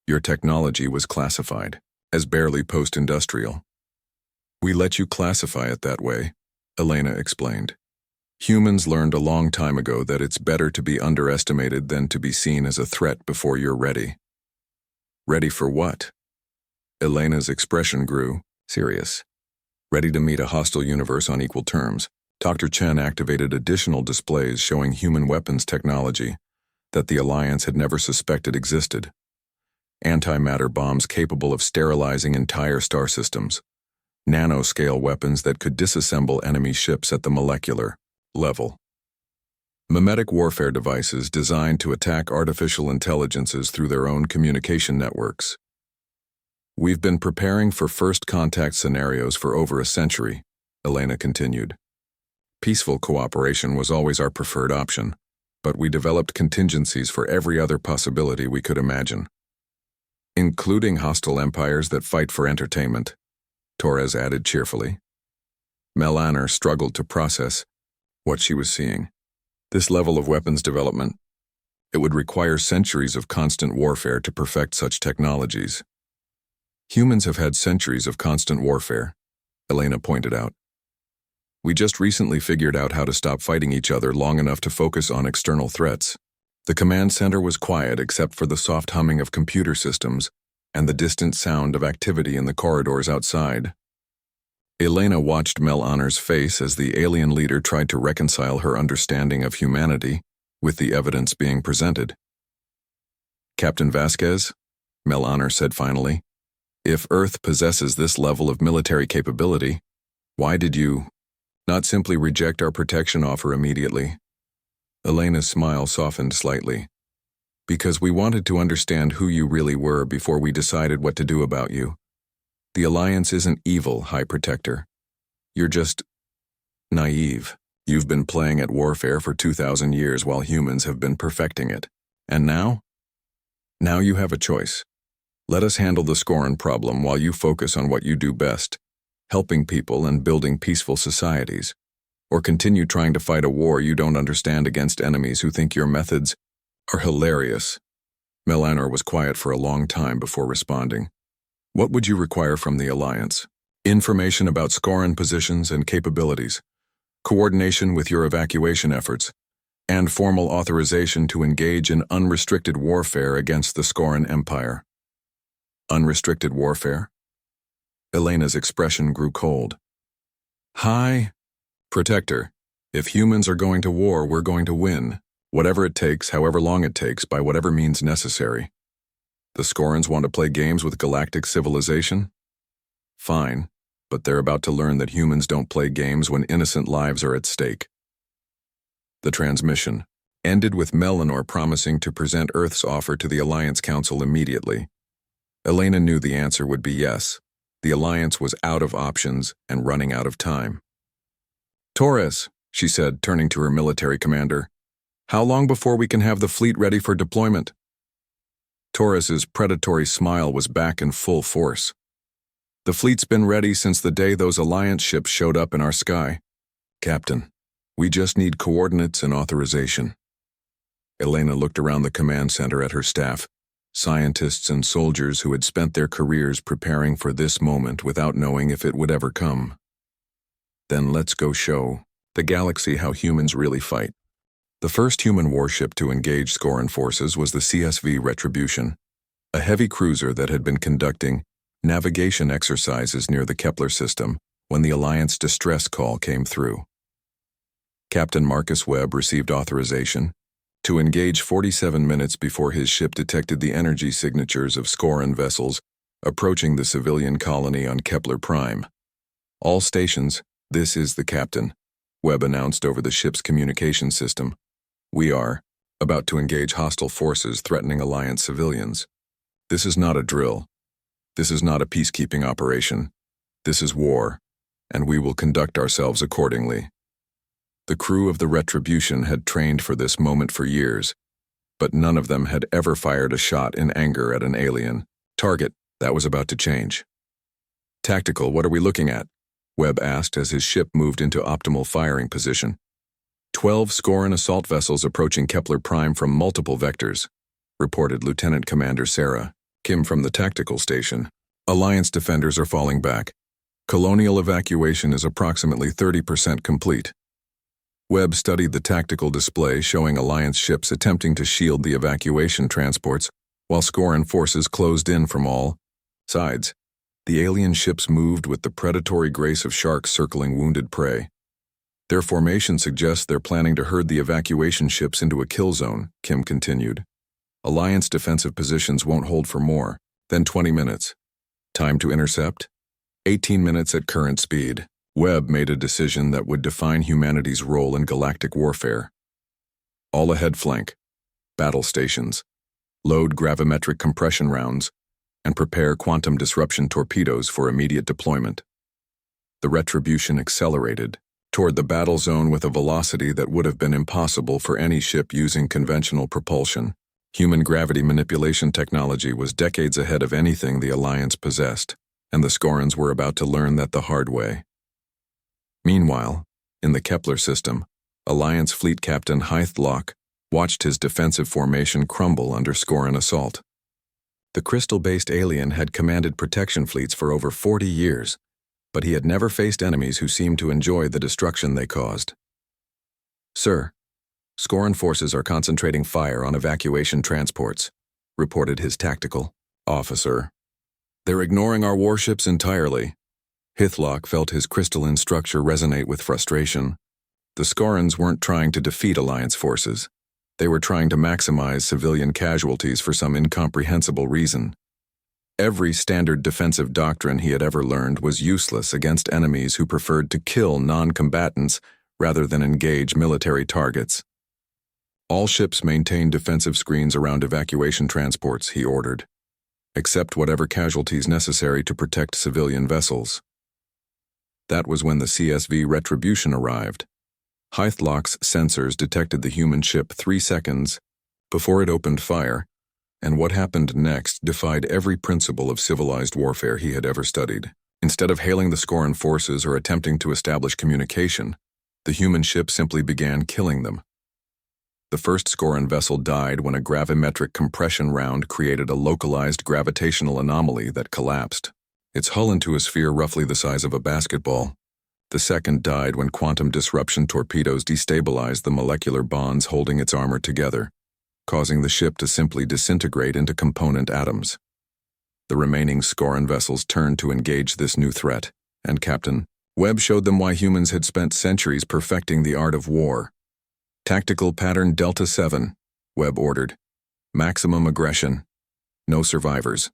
"Your technology was classified as barely post-industrial." "We let you classify it that way," Elena explained. "Humans learned a long time ago that it's better to be underestimated than to be seen as a threat before you're ready." "Ready for what?" Elena's expression grew serious. "Ready to meet a hostile universe on equal terms." Dr. Chen activated additional displays showing human weapons technology that the Alliance had never suspected existed. Antimatter bombs capable of sterilizing entire star systems. Nanoscale weapons that could disassemble enemy ships at the molecular level. Mimetic warfare devices designed to attack artificial intelligences through their own communication networks. "We've been preparing for first contact scenarios for over a century," Elena continued. "Peaceful cooperation was always our preferred option, but we developed contingencies for every other possibility we could imagine. Including hostile empires that fight for entertainment," Torres added cheerfully. Mel Anner struggled to process what she was seeing. This level of weapons development, it would require centuries of constant warfare to perfect such technologies. "Humans have had centuries of constant warfare," Elena pointed out. "We just recently figured out how to stop fighting each other long enough to focus on external threats." The command center was quiet except for the soft humming of computer systems and the distant sound of activity in the corridors outside. Elena watched Mel Anner's face as the alien leader tried to reconcile her understanding of humanity with the evidence being presented. "Captain Vasquez," Mel Anner said finally, "if Earth possesses this level of military capability, why did you not simply reject our protection offer immediately?" Elena's smile softened slightly. "Because we wanted to understand who you really were before we decided what to do about you. The Alliance isn't evil, High Protector. You're just naive. You've been playing at warfare for 2,000 years while humans have been perfecting it. And now? Now you have a choice. Let us handle the Scoran problem while you focus on what you do best, helping people and building peaceful societies. Or continue trying to fight a war you don't understand against enemies who think your methods are hilarious." Mel Anner was quiet for a long time before responding. "What would you require from the Alliance? Information about Scoran positions and capabilities, coordination with your evacuation efforts, and formal authorization to engage in unrestricted warfare against the Scoran Empire." "Unrestricted warfare?" Elena's expression grew cold. "High Protector, if humans are going to war, we're going to win. Whatever it takes, however long it takes, by whatever means necessary. The Scorans want to play games with galactic civilization? Fine, but they're about to learn that humans don't play games when innocent lives are at stake." The transmission ended with Melanor promising to present Earth's offer to the Alliance Council immediately. Elena knew the answer would be yes. The Alliance was out of options and running out of time. "Torres," she said, turning to her military commander, "how long before we can have the fleet ready for deployment?" Torres's predatory smile was back in full force. "The fleet's been ready since the day those Alliance ships showed up in our sky. Captain, we just need coordinates and authorization." Elena looked around the command center at her staff, scientists and soldiers who had spent their careers preparing for this moment without knowing if it would ever come. "Then let's go show the galaxy how humans really fight." The first human warship to engage Scoran forces was the CSV Retribution, a heavy cruiser that had been conducting navigation exercises near the Kepler system when the Alliance distress call came through. Captain Marcus Webb received authorization to engage 47 minutes before his ship detected the energy signatures of Scoran vessels approaching the civilian colony on Kepler Prime. "All stations, this is the captain," Webb announced over the ship's communication system. "We are about to engage hostile forces threatening Alliance civilians. This is not a drill. This is not a peacekeeping operation. This is war, and we will conduct ourselves accordingly." The crew of the Retribution had trained for this moment for years, but none of them had ever fired a shot in anger at an alien target. That was about to change. "Tactical, what are we looking at?" Webb asked as his ship moved into optimal firing position. 12 Scoran assault vessels approaching Kepler Prime from multiple vectors, reported Lieutenant Commander Sarah Kim from the tactical station. "Alliance defenders are falling back. Colonial evacuation is approximately 30% complete." Webb studied the tactical display showing Alliance ships attempting to shield the evacuation transports while Scoran forces closed in from all sides. The alien ships moved with the predatory grace of sharks circling wounded prey. "Their formation suggests they're planning to herd the evacuation ships into a kill zone," Kim continued. "Alliance defensive positions won't hold for more than 20 minutes. Time to intercept? 18 minutes at current speed." Webb made a decision that would define humanity's role in galactic warfare. "All ahead flank. Battle stations. Load gravimetric compression rounds and prepare quantum disruption torpedoes for immediate deployment." The Retribution accelerated toward the battle zone with a velocity that would have been impossible for any ship using conventional propulsion. Human gravity manipulation technology was decades ahead of anything the Alliance possessed, and the Scorans were about to learn that the hard way. Meanwhile, in the Kepler system, Alliance Fleet Captain Hythe watched his defensive formation crumble under Scoran assault. The crystal-based alien had commanded protection fleets for over 40 years, but he had never faced enemies who seemed to enjoy the destruction they caused. "Sir, Scoran forces are concentrating fire on evacuation transports," reported his tactical officer. "They're ignoring our warships entirely." Hythe felt his crystalline structure resonate with frustration. The Scorans weren't trying to defeat Alliance forces. They were trying to maximize civilian casualties for some incomprehensible reason. Every standard defensive doctrine he had ever learned was useless against enemies who preferred to kill non-combatants rather than engage military targets. "All ships maintain defensive screens around evacuation transports," he ordered. "Accept whatever casualties necessary to protect civilian vessels." That was when the CSV Retribution arrived. Hythe sensors detected the human ship 3 seconds before it opened fire, and what happened next defied every principle of civilized warfare he had ever studied. Instead of hailing the Scoran forces or attempting to establish communication, the human ship simply began killing them. The first Scoran vessel died when a gravimetric compression round created a localized gravitational anomaly that collapsed its hull into a sphere roughly the size of a basketball. The second died when quantum disruption torpedoes destabilized the molecular bonds holding its armor together, causing the ship to simply disintegrate into component atoms. The remaining Scoran vessels turned to engage this new threat, and Captain Webb showed them why humans had spent centuries perfecting the art of war. "Tactical pattern Delta 7, Webb ordered. "Maximum aggression. No survivors."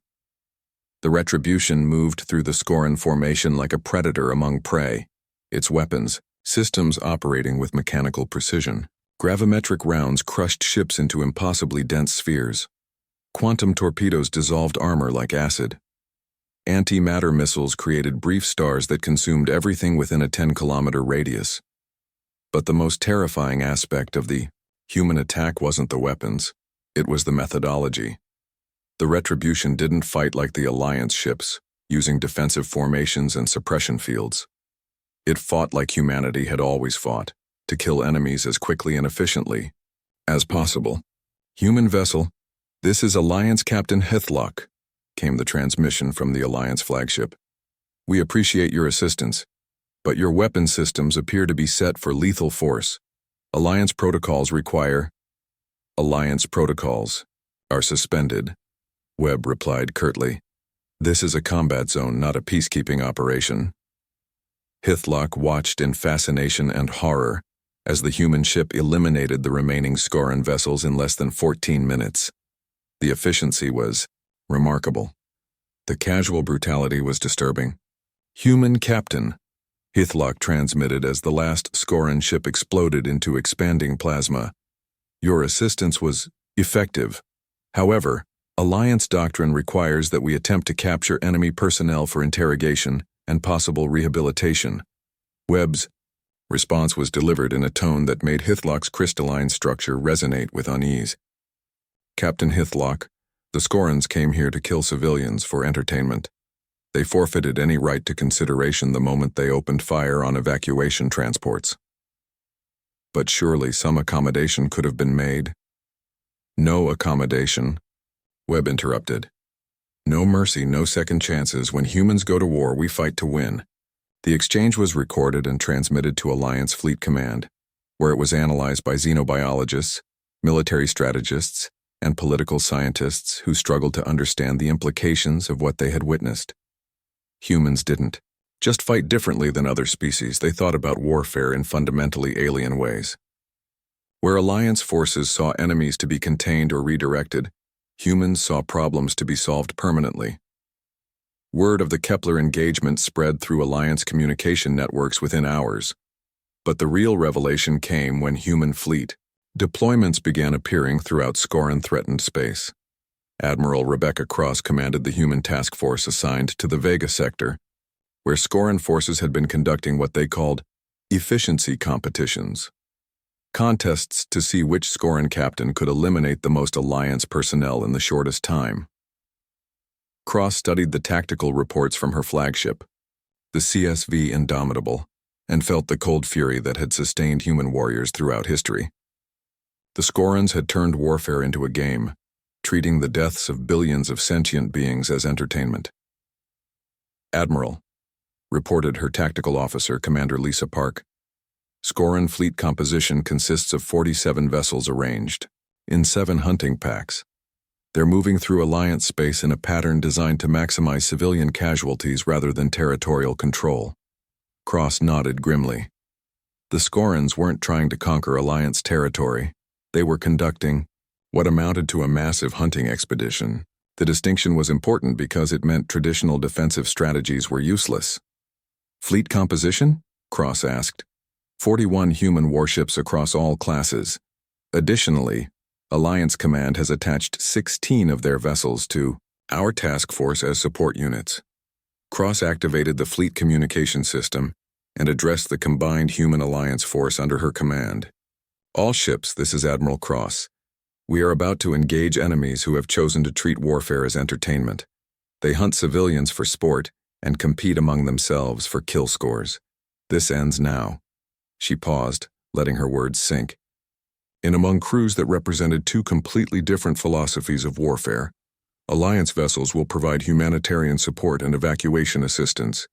The Retribution moved through the Scoran formation like a predator among prey, its weapons, systems operating with mechanical precision. Gravimetric rounds crushed ships into impossibly dense spheres. Quantum torpedoes dissolved armor like acid. Antimatter missiles created brief stars that consumed everything within a 10-kilometer radius. But the most terrifying aspect of the human attack wasn't the weapons, it was the methodology. The Retribution didn't fight like the Alliance ships, using defensive formations and suppression fields. It fought like humanity had always fought, to kill enemies as quickly and efficiently as possible. "Human vessel, this is Alliance Captain Hythe," came the transmission from the Alliance flagship. "We appreciate your assistance, but your weapon systems appear to be set for lethal force. Alliance protocols are suspended," Webb replied curtly. "This is a combat zone, not a peacekeeping operation." Hythe watched in fascination and horror as the human ship eliminated the remaining Scoran vessels in less than 14 minutes. The efficiency was remarkable. The casual brutality was disturbing. "Human Captain," Hythe transmitted as the last Scoran ship exploded into expanding plasma. "Your assistance was effective. However, Alliance doctrine requires that we attempt to capture enemy personnel for interrogation and possible rehabilitation." Webb's Response was delivered in a tone that made Hithlock's crystalline structure resonate with unease. Captain Hithlock, the Scorans came here to kill civilians for entertainment. They forfeited any right to consideration the moment they opened fire on evacuation transports. But surely some accommodation could have been made. No accommodation, Webb interrupted. No mercy, no second chances. When humans go to war, we fight to win. The exchange was recorded and transmitted to Alliance Fleet Command, where it was analyzed by xenobiologists, military strategists, and political scientists who struggled to understand the implications of what they had witnessed. Humans didn't just fight differently than other species. They thought about warfare in fundamentally alien ways. Where Alliance forces saw enemies to be contained or redirected, humans saw problems to be solved permanently. Word of the Kepler engagement spread through Alliance communication networks within hours. But the real revelation came when human fleet deployments began appearing throughout Scoran-threatened space. Admiral Rebecca Cross commanded the human task force assigned to the Vega sector, where Scoran forces had been conducting what they called efficiency competitions. Contests to see which Scoran captain could eliminate the most Alliance personnel in the shortest time. Cross studied the tactical reports from her flagship, the CSV Indomitable, and felt the cold fury that had sustained human warriors throughout history. The Scorans had turned warfare into a game, treating the deaths of billions of sentient beings as entertainment. Admiral, reported her tactical officer, Commander Lisa Park. Scoran fleet composition consists of 47 vessels arranged in 7 hunting packs. They're moving through Alliance space in a pattern designed to maximize civilian casualties rather than territorial control. Cross nodded grimly. The Scorans weren't trying to conquer Alliance territory. They were conducting what amounted to a massive hunting expedition. The distinction was important because it meant traditional defensive strategies were useless. Fleet composition? Cross asked. 41 human warships across all classes. Additionally, Alliance Command has attached 16 of their vessels to our task force as support units. Cross activated the fleet communication system and addressed the combined human Alliance force under her command. All ships, this is Admiral Cross. We are about to engage enemies who have chosen to treat warfare as entertainment. They hunt civilians for sport and compete among themselves for kill scores. This ends now. She paused, letting her words sink. In among crews that represented 2 completely different philosophies of warfare, Alliance vessels will provide humanitarian support and evacuation assistance.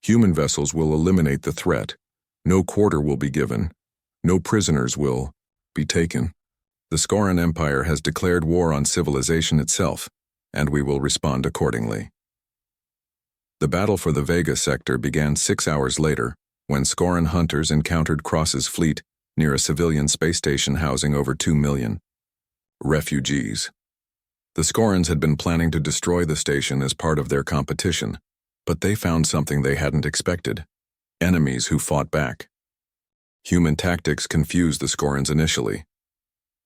Human vessels will eliminate the threat. No quarter will be given. No prisoners will be taken. The Scoran Empire has declared war on civilization itself, and we will respond accordingly. The battle for the Vega sector began 6 hours later, when Scoran hunters encountered Cross's fleet near a civilian space station housing over 2 million refugees. The Scorans had been planning to destroy the station as part of their competition, but they found something they hadn't expected: enemies who fought back. Human tactics confused the Scorans initially.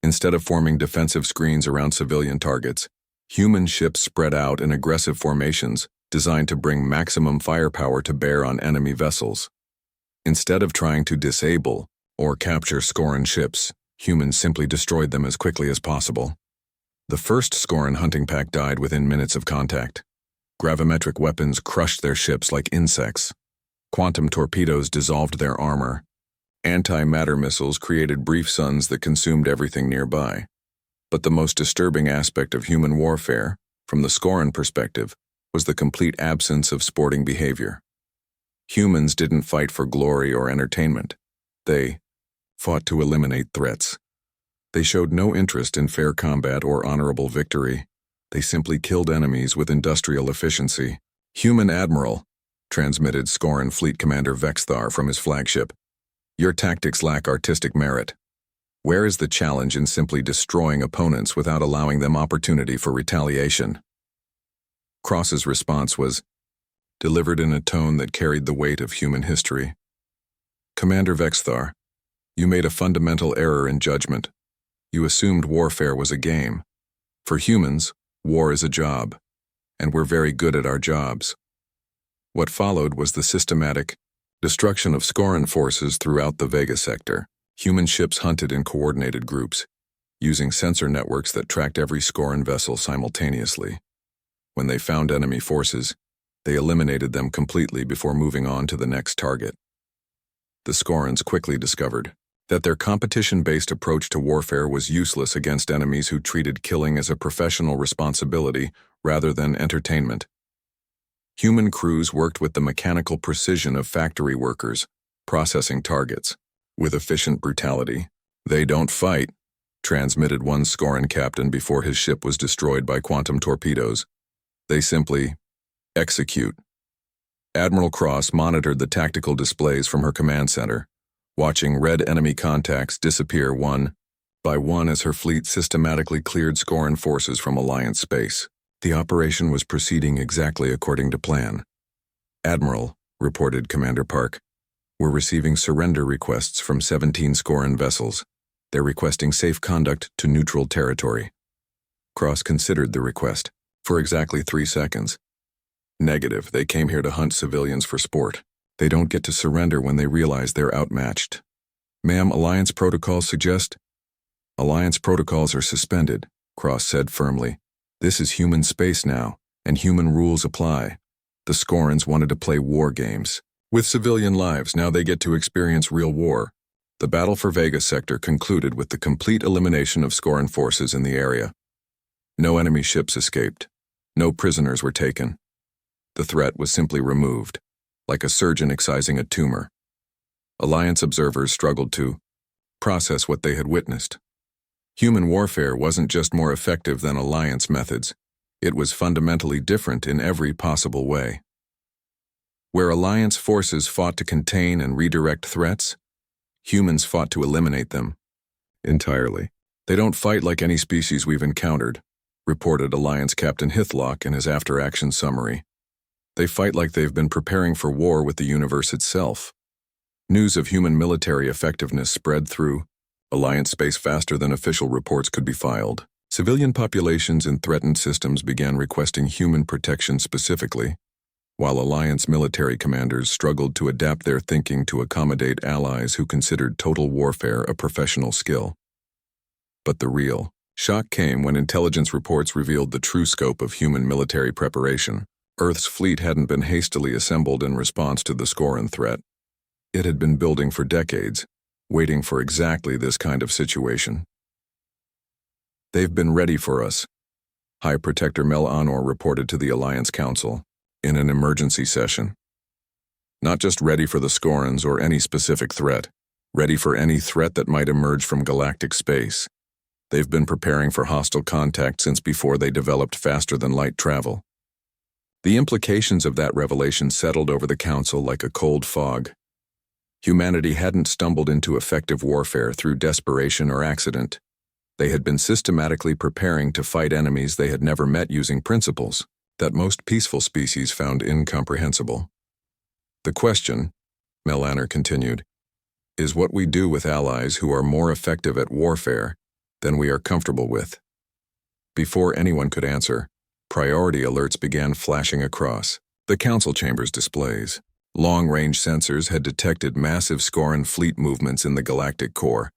Instead of forming defensive screens around civilian targets, human ships spread out in aggressive formations designed to bring maximum firepower to bear on enemy vessels. Instead of trying to disable or capture Scoran ships, humans simply destroyed them as quickly as possible. The first Scoran hunting pack died within minutes of contact. Gravimetric weapons crushed their ships like insects. Quantum torpedoes dissolved their armor. Anti-matter missiles created brief suns that consumed everything nearby. But the most disturbing aspect of human warfare, from the Scoran perspective, was the complete absence of sporting behavior. Humans didn't fight for glory or entertainment. They fought to eliminate threats. They showed no interest in fair combat or honorable victory. They simply killed enemies with industrial efficiency. "Human Admiral," transmitted Scoran Fleet Commander Vexthar from his flagship. "Your tactics lack artistic merit. Where is the challenge in simply destroying opponents without allowing them opportunity for retaliation?" Cross's response was delivered in a tone that carried the weight of human history. "Commander Vexthar, you made a fundamental error in judgment. You assumed warfare was a game. For humans, war is a job, and we're very good at our jobs. What followed was the systematic, Destruction of Scoran forces throughout the Vega sector. Human ships hunted in coordinated groups, using sensor networks that tracked every Scoran vessel simultaneously. When they found enemy forces, they eliminated them completely before moving on to the next target. The Scorans quickly discovered that their competition-based approach to warfare was useless against enemies who treated killing as a professional responsibility rather than entertainment. Human crews worked with the mechanical precision of factory workers, processing targets. With efficient brutality. "They don't fight," transmitted one Scoran captain before his ship was destroyed by quantum torpedoes. "They simply execute." Admiral Cross monitored the tactical displays from her command center, watching red enemy contacts disappear one by one as her fleet systematically cleared Scoran forces from Alliance space. The operation was proceeding exactly according to plan. "Admiral," reported Commander Park, "we're receiving surrender requests from 17 Scoran vessels. They're requesting safe conduct to neutral territory." Cross considered the request for exactly 3 seconds. "Negative. They came here to hunt civilians for sport. They don't get to surrender when they realize they're outmatched." "Ma'am, Alliance protocols suggest—" "Alliance protocols are suspended," Cross said firmly. "This is human space now, and human rules apply. The Scorans wanted to play war games. With civilian lives, now they get to experience real war." The battle for Vega sector concluded with the complete elimination of Scoran forces in the area. No enemy ships escaped. No prisoners were taken. The threat was simply removed, like a surgeon excising a tumor. Alliance observers struggled to process what they had witnessed. Human warfare wasn't just more effective than Alliance methods. It was fundamentally different in every possible way. Where Alliance forces fought to contain and redirect threats, humans fought to eliminate them entirely. "They don't fight like any species we've encountered," reported Alliance Captain Hithlock in his after-action summary. "They fight like they've been preparing for war with the universe itself." News of human military effectiveness spread through Alliance space faster than official reports could be filed. Civilian populations in threatened systems began requesting human protection specifically, while Alliance military commanders struggled to adapt their thinking to accommodate allies who considered total warfare a professional skill. But the real shock came when intelligence reports revealed the true scope of human military preparation. Earth's fleet hadn't been hastily assembled in response to the Scoran threat. It had been building for decades, waiting for exactly this kind of situation. "They've been ready for us," High Protector Mel Honor reported to the Alliance Council in an emergency session. "Not just ready for the Scorans or any specific threat, ready for any threat that might emerge from galactic space. They've been preparing for hostile contact since before they developed faster-than-light travel." The implications of that revelation settled over the Council like a cold fog. Humanity hadn't stumbled into effective warfare through desperation or accident. They had been systematically preparing to fight enemies they had never met using principles that most peaceful species found incomprehensible. "The question," Melaner continued, "is what we do with allies who are more effective at warfare than we are comfortable with." Before anyone could answer, priority alerts began flashing across the Council Chamber's displays. Long-range sensors had detected massive Scoran fleet movements in the galactic core,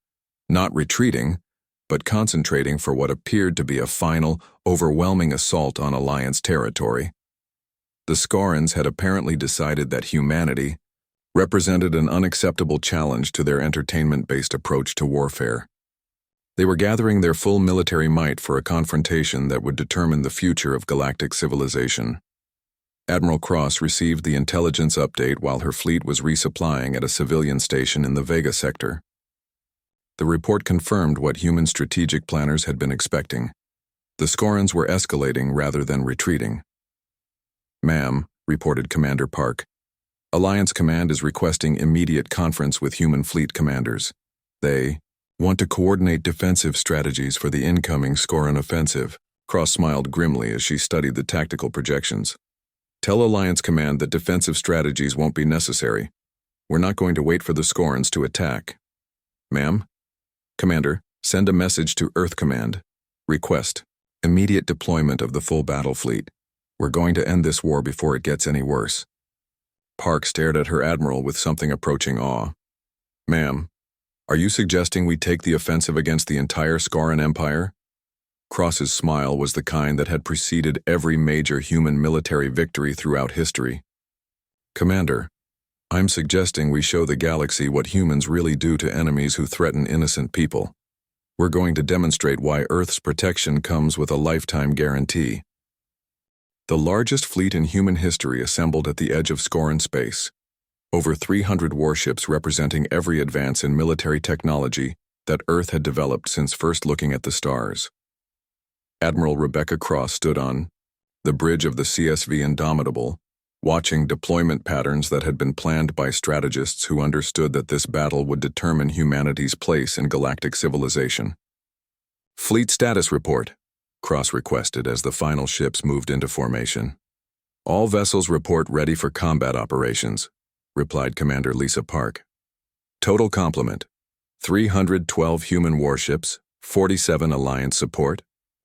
not retreating, but concentrating for what appeared to be a final, overwhelming assault on Alliance territory. The Scorans had apparently decided that humanity represented an unacceptable challenge to their entertainment-based approach to warfare. They were gathering their full military might for a confrontation that would determine the future of galactic civilization. Admiral Cross received the intelligence update while her fleet was resupplying at a civilian station in the Vega sector. The report confirmed what human strategic planners had been expecting. The Scorans were escalating rather than retreating. "Ma'am," reported Commander Park, "Alliance Command is requesting immediate conference with human fleet commanders. They want to coordinate defensive strategies for the incoming Scoran offensive." Cross smiled grimly as she studied the tactical projections. "Tell Alliance Command that defensive strategies won't be necessary. We're not going to wait for the Scorans to attack." "Ma'am?" "Commander, send a message to Earth Command. Request immediate deployment of the full battle fleet. We're going to end this war before it gets any worse." Park stared at her admiral with something approaching awe. "Ma'am, are you suggesting we take the offensive against the entire Scoran Empire?" Cross's smile was the kind that had preceded every major human military victory throughout history. "Commander, I'm suggesting we show the galaxy what humans really do to enemies who threaten innocent people. We're going to demonstrate why Earth's protection comes with a lifetime guarantee." The largest fleet in human history assembled at the edge of Scoran space. Over 300 warships representing every advance in military technology that Earth had developed since first looking at the stars. Admiral Rebecca Cross stood on the bridge of the CSV Indomitable, watching deployment patterns that had been planned by strategists who understood that this battle would determine humanity's place in galactic civilization. "Fleet status report," Cross requested as the final ships moved into formation. "All vessels report ready for combat operations," replied Commander Lisa Park. "Total complement: 312 human warships, 47 Alliance support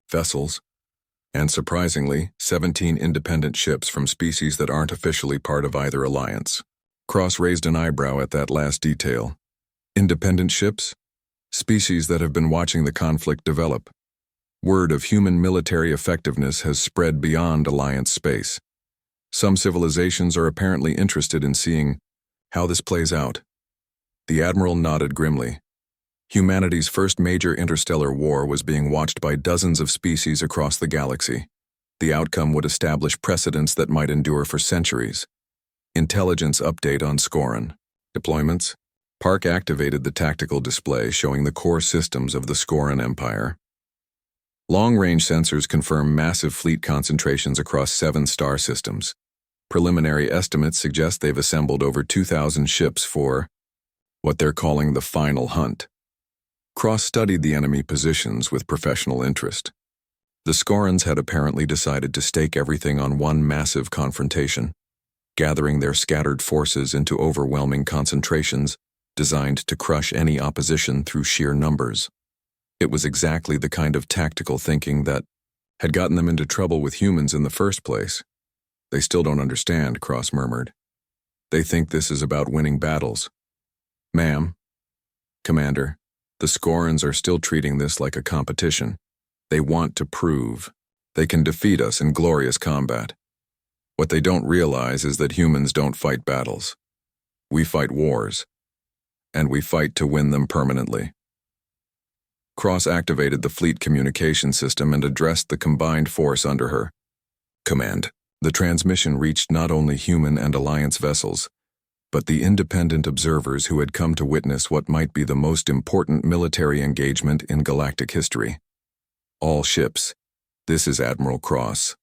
vessels, and surprisingly, 17 independent ships from species that aren't officially part of either alliance." Cross raised an eyebrow at that last detail. "Independent ships? Species that have been watching the conflict develop. Word of human military effectiveness has spread beyond alliance space. Some civilizations are apparently interested in seeing how this plays out." The admiral nodded grimly. Humanity's first major interstellar war was being watched by dozens of species across the galaxy. The outcome would establish precedents that might endure for centuries. Intelligence update on Scoran. Deployments. Park activated the tactical display showing the core systems of the Scoran Empire. Long-range sensors confirm massive fleet concentrations across 7 star systems. Preliminary estimates suggest they've assembled over 2,000 ships for what they're calling the final hunt. Cross studied the enemy positions with professional interest. The Scorans had apparently decided to stake everything on one massive confrontation, gathering their scattered forces into overwhelming concentrations designed to crush any opposition through sheer numbers. It was exactly the kind of tactical thinking that had gotten them into trouble with humans in the first place. "They still don't understand," Cross murmured. "They think this is about winning battles." "Ma'am, Commander, the Scorans are still treating this like a competition. They want to prove they can defeat us in glorious combat. What they don't realize is that humans don't fight battles. We fight wars, and we fight to win them permanently." Cross activated the fleet communication system and addressed the combined force under her. "Command." The transmission reached not only human and alliance vessels, but the independent observers who had come to witness what might be the most important military engagement in galactic history. "All ships, this is Admiral Cross.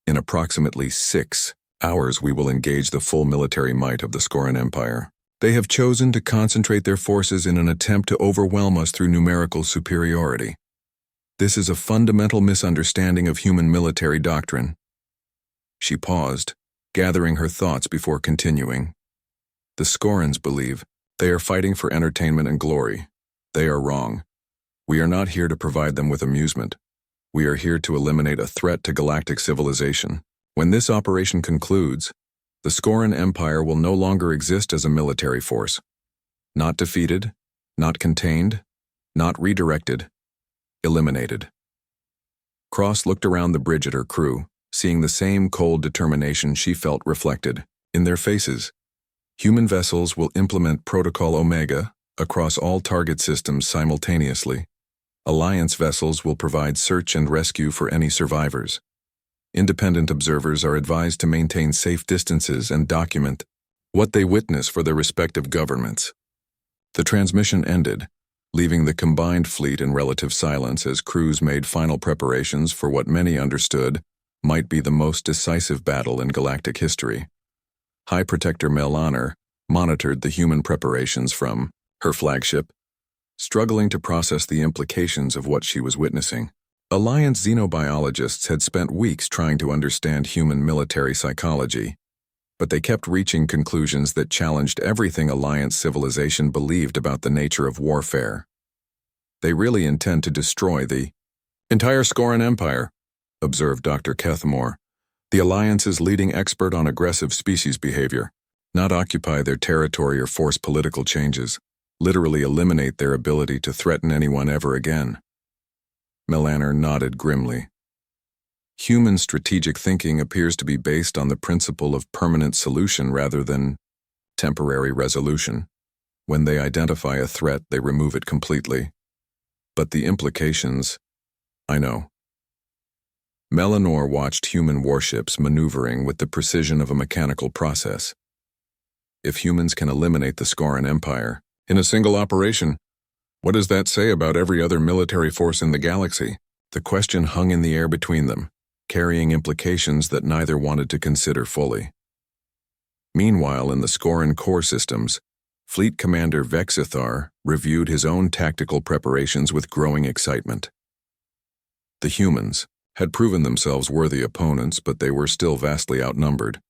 In approximately 6 hours we will engage the full military might of the Scoran Empire. They have chosen to concentrate their forces in an attempt to overwhelm us through numerical superiority. This is a fundamental misunderstanding of human military doctrine." She paused, gathering her thoughts before continuing. "The Scorans believe they are fighting for entertainment and glory. They are wrong. We are not here to provide them with amusement. We are here to eliminate a threat to galactic civilization. When this operation concludes, the Scoran Empire will no longer exist as a military force. Not defeated, not contained, not redirected, eliminated." Cross looked around the bridge at her crew, seeing the same cold determination she felt reflected in their faces. Human vessels will implement Protocol Omega across all target systems simultaneously. Alliance vessels will provide search and rescue for any survivors. Independent observers are advised to maintain safe distances and document what they witness for their respective governments. The transmission ended, leaving the combined fleet in relative silence as crews made final preparations for what many understood might be the most decisive battle in galactic history. High Protector Mel Honor monitored the human preparations from her flagship, struggling to process the implications of what she was witnessing. Alliance xenobiologists had spent weeks trying to understand human military psychology, but they kept reaching conclusions that challenged everything Alliance civilization believed about the nature of warfare. "They really intend to destroy the entire Scoran Empire," observed Dr. Kethmore, the Alliance's leading expert on aggressive species behavior. Not occupy their territory or force political changes, literally eliminate their ability to threaten anyone ever again. Melaner nodded grimly. Human strategic thinking appears to be based on the principle of permanent solution rather than temporary resolution. When they identify a threat, they remove it completely. But the implications, I know. Melanor watched human warships maneuvering with the precision of a mechanical process. If humans can eliminate the Scoran Empire in a single operation, what does that say about every other military force in the galaxy? The question hung in the air between them, carrying implications that neither wanted to consider fully. Meanwhile, in the Scoran core systems, Fleet Commander Vexithar reviewed his own tactical preparations with growing excitement. The humans had proven themselves worthy opponents, but they were still vastly outnumbered.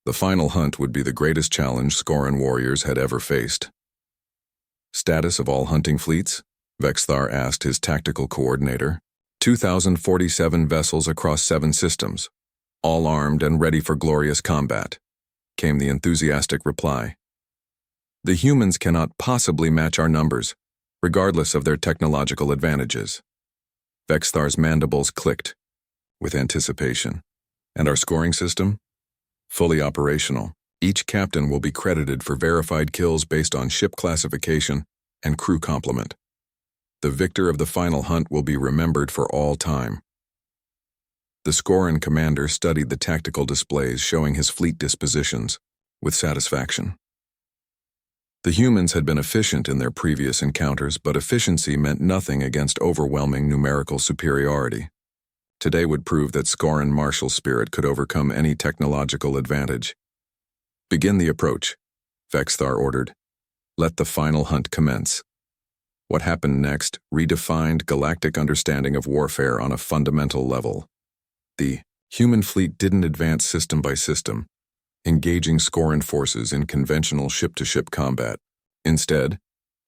The final hunt would be the greatest challenge Scoran warriors had ever faced. Status of all hunting fleets? Vexithar asked his tactical coordinator. 2,047 vessels across 7 systems, all armed and ready for glorious combat, came the enthusiastic reply. The humans cannot possibly match our numbers, regardless of their technological advantages. Vexithar's mandibles clicked with anticipation. And our scoring system? Fully operational. Each captain will be credited for verified kills based on ship classification and crew complement. The victor of the final hunt will be remembered for all time. The Scoran commander studied the tactical displays showing his fleet dispositions with satisfaction. The humans had been efficient in their previous encounters, but efficiency meant nothing against overwhelming numerical superiority. Today would prove that Scoran martial spirit could overcome any technological advantage. Begin the approach, Vexithar ordered. Let the final hunt commence. What happened next redefined galactic understanding of warfare on a fundamental level. The human fleet didn't advance system by system, engaging Scoran forces in conventional ship-to-ship combat. Instead,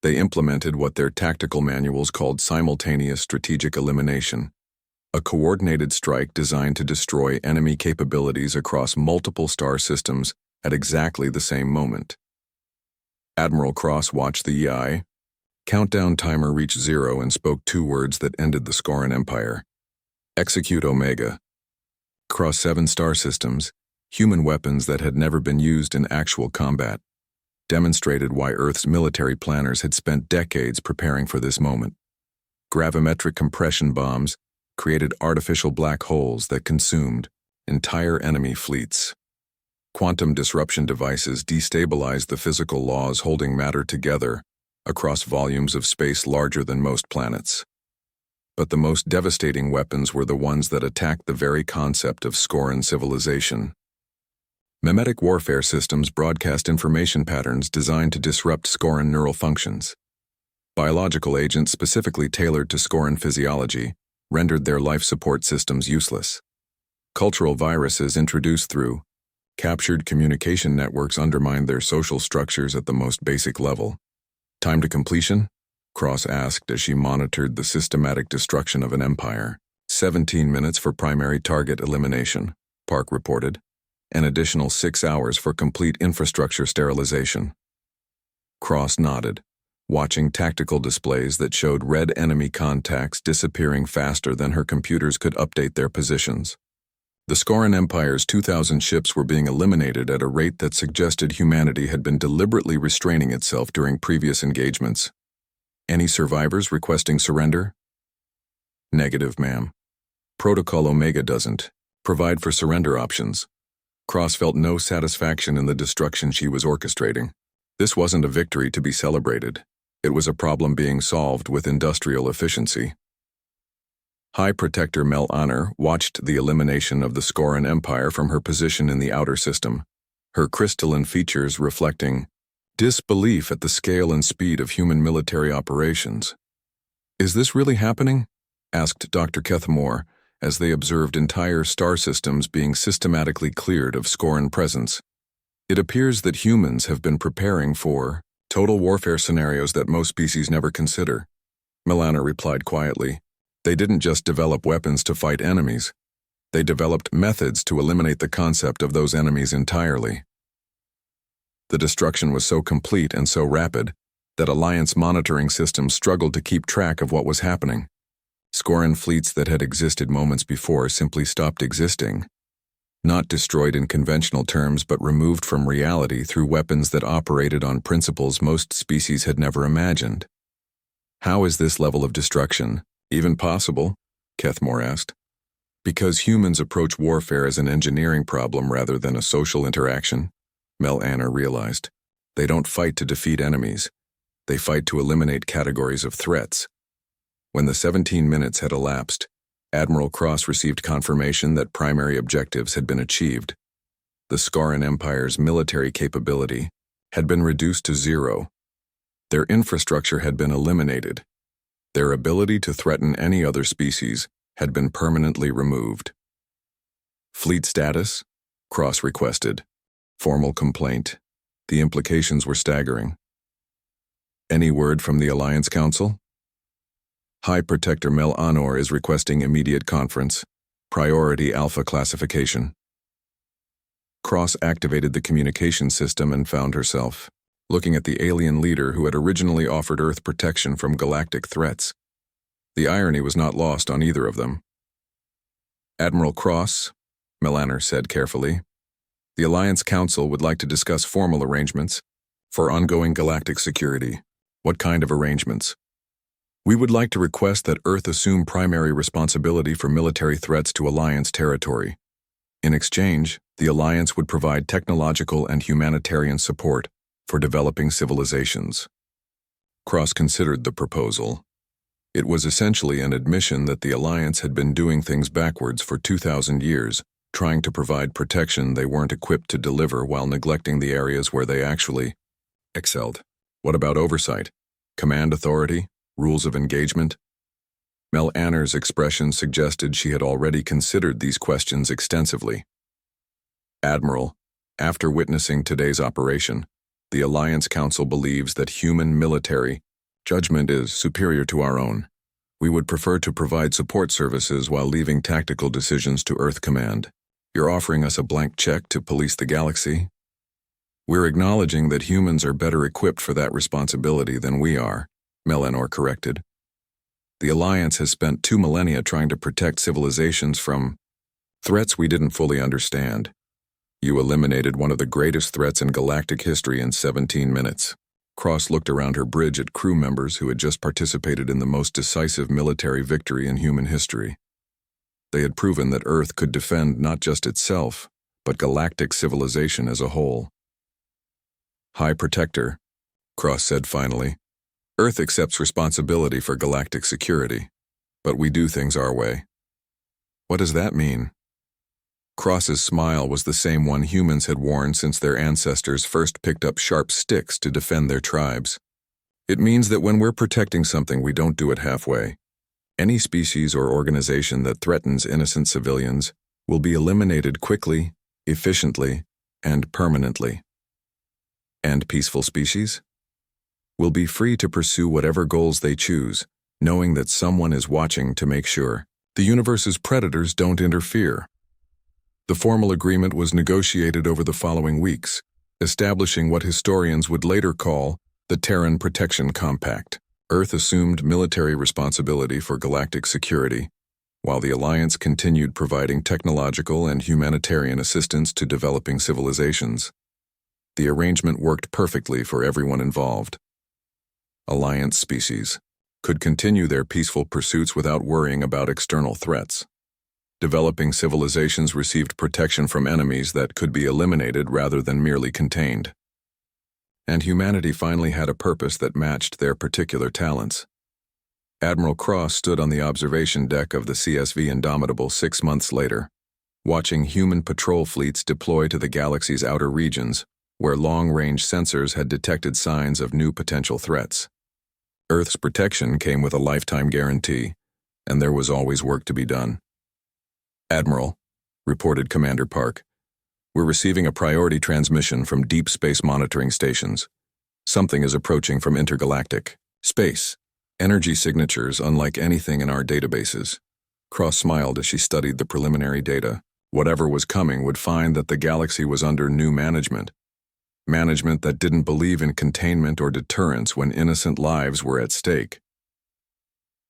they implemented what their tactical manuals called simultaneous strategic elimination, a coordinated strike designed to destroy enemy capabilities across multiple star systems at exactly the same moment. Admiral Cross watched the EI. Countdown timer reached 0 and spoke 2 words that ended the Scoran Empire. Execute Omega. Across 7 star systems, human weapons that had never been used in actual combat demonstrated why Earth's military planners had spent decades preparing for this moment. Gravimetric compression bombs created artificial black holes that consumed entire enemy fleets. Quantum disruption devices destabilized the physical laws holding matter together across volumes of space larger than most planets. But the most devastating weapons were the ones that attacked the very concept of Scoran civilization. Memetic warfare systems broadcast information patterns designed to disrupt Scoran neural functions. Biological agents specifically tailored to Scoran physiology rendered their life support systems useless. Cultural viruses introduced through captured communication networks undermined their social structures at the most basic level. Time to completion? Cross asked as she monitored the systematic destruction of an empire. 17 minutes for primary target elimination, Park reported. An additional 6 hours for complete infrastructure sterilization. Cross nodded, watching tactical displays that showed red enemy contacts disappearing faster than her computers could update their positions. The Scoran Empire's 2,000 ships were being eliminated at a rate that suggested humanity had been deliberately restraining itself during previous engagements. Any survivors requesting surrender? Negative, ma'am. Protocol Omega doesn't provide for surrender options. Cross felt no satisfaction in the destruction she was orchestrating. This wasn't a victory to be celebrated. It was a problem being solved with industrial efficiency. High Protector Mel Honor watched the elimination of the Scoran Empire from her position in the outer system, her crystalline features reflecting disbelief at the scale and speed of human military operations. "Is this really happening?" asked Dr. Kethmore, as they observed entire star systems being systematically cleared of Scoran presence. "It appears that humans have been preparing for total warfare scenarios that most species never consider," Milana replied quietly. "They didn't just develop weapons to fight enemies. They developed methods to eliminate the concept of those enemies entirely." The destruction was so complete and so rapid that Alliance monitoring systems struggled to keep track of what was happening. Scoran fleets that had existed moments before simply stopped existing. Not destroyed in conventional terms, but removed from reality through weapons that operated on principles most species had never imagined. How is this level of destruction even possible? Kethmore asked. Because humans approach warfare as an engineering problem rather than a social interaction, Mel Anner realized. They don't fight to defeat enemies. They fight to eliminate categories of threats. When the 17 minutes had elapsed, Admiral Cross received confirmation that primary objectives had been achieved. The Scoran Empire's military capability had been reduced to 0. Their infrastructure had been eliminated. Their ability to threaten any other species had been permanently removed. Fleet status? Cross requested. Formal complaint. The implications were staggering. Any word from the Alliance Council? High Protector Mel Anor is requesting immediate conference. Priority Alpha classification. Cross activated the communication system and found herself looking at the alien leader who had originally offered Earth protection from galactic threats. The irony was not lost on either of them. Admiral Cross, Mel Anor said carefully, the Alliance Council would like to discuss formal arrangements for ongoing galactic security. What kind of arrangements? We would like to request that Earth assume primary responsibility for military threats to Alliance territory. In exchange, the Alliance would provide technological and humanitarian support for developing civilizations. Cross considered the proposal. It was essentially an admission that the Alliance had been doing things backwards for 2,000 years, trying to provide protection they weren't equipped to deliver while neglecting the areas where they actually excelled. What about oversight? Command authority? Rules of engagement? Mel Anner's expression suggested she had already considered these questions extensively. Admiral, after witnessing today's operation, the Alliance Council believes that human military judgment is superior to our own. We would prefer to provide support services while leaving tactical decisions to Earth Command. You're offering us a blank check to police the galaxy? We're acknowledging that humans are better equipped for that responsibility than we are, Mel Anor corrected. The Alliance has spent 2 millennia trying to protect civilizations from threats we didn't fully understand. You eliminated one of the greatest threats in galactic history in 17 minutes. Cross looked around her bridge at crew members who had just participated in the most decisive military victory in human history. They had proven that Earth could defend not just itself, but galactic civilization as a whole. High Protector, Cross said finally, Earth accepts responsibility for galactic security, but we do things our way. What does that mean? Cross's smile was the same one humans had worn since their ancestors first picked up sharp sticks to defend their tribes. It means that when we're protecting something, we don't do it halfway. Any species or organization that threatens innocent civilians will be eliminated quickly, efficiently, and permanently. And peaceful species will be free to pursue whatever goals they choose, knowing that someone is watching to make sure the universe's predators don't interfere. The formal agreement was negotiated over the following weeks, establishing what historians would later call the Terran Protection Compact. Earth assumed military responsibility for galactic security, while the Alliance continued providing technological and humanitarian assistance to developing civilizations. The arrangement worked perfectly for everyone involved. Alliance species could continue their peaceful pursuits without worrying about external threats. Developing civilizations received protection from enemies that could be eliminated rather than merely contained. And humanity finally had a purpose that matched their particular talents. Admiral Cross stood on the observation deck of the CSV Indomitable 6 months later, watching human patrol fleets deploy to the galaxy's outer regions, where long-range sensors had detected signs of new potential threats. Earth's protection came with a lifetime guarantee, and there was always work to be done. Admiral, reported Commander Park, we're receiving a priority transmission from deep space monitoring stations. Something is approaching from intergalactic space. Energy signatures unlike anything in our databases. Cross smiled as she studied the preliminary data. Whatever was coming would find that the galaxy was under new management. management that didn't believe in containment or deterrence when innocent lives were at stake.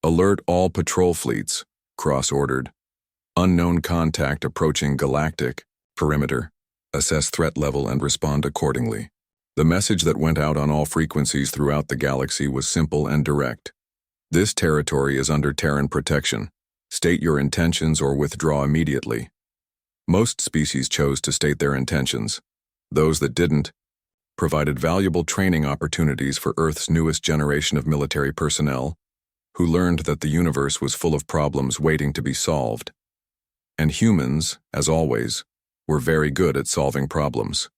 Alert all patrol fleets, Cross ordered. Unknown contact approaching galactic perimeter. Assess threat level and respond accordingly. The message that went out on all frequencies throughout the galaxy was simple and direct. This territory is under Terran protection. State your intentions or withdraw immediately. Most species chose to state their intentions. Those that didn't provided valuable training opportunities for Earth's newest generation of military personnel, who learned that the universe was full of problems waiting to be solved. And humans, as always, were very good at solving problems.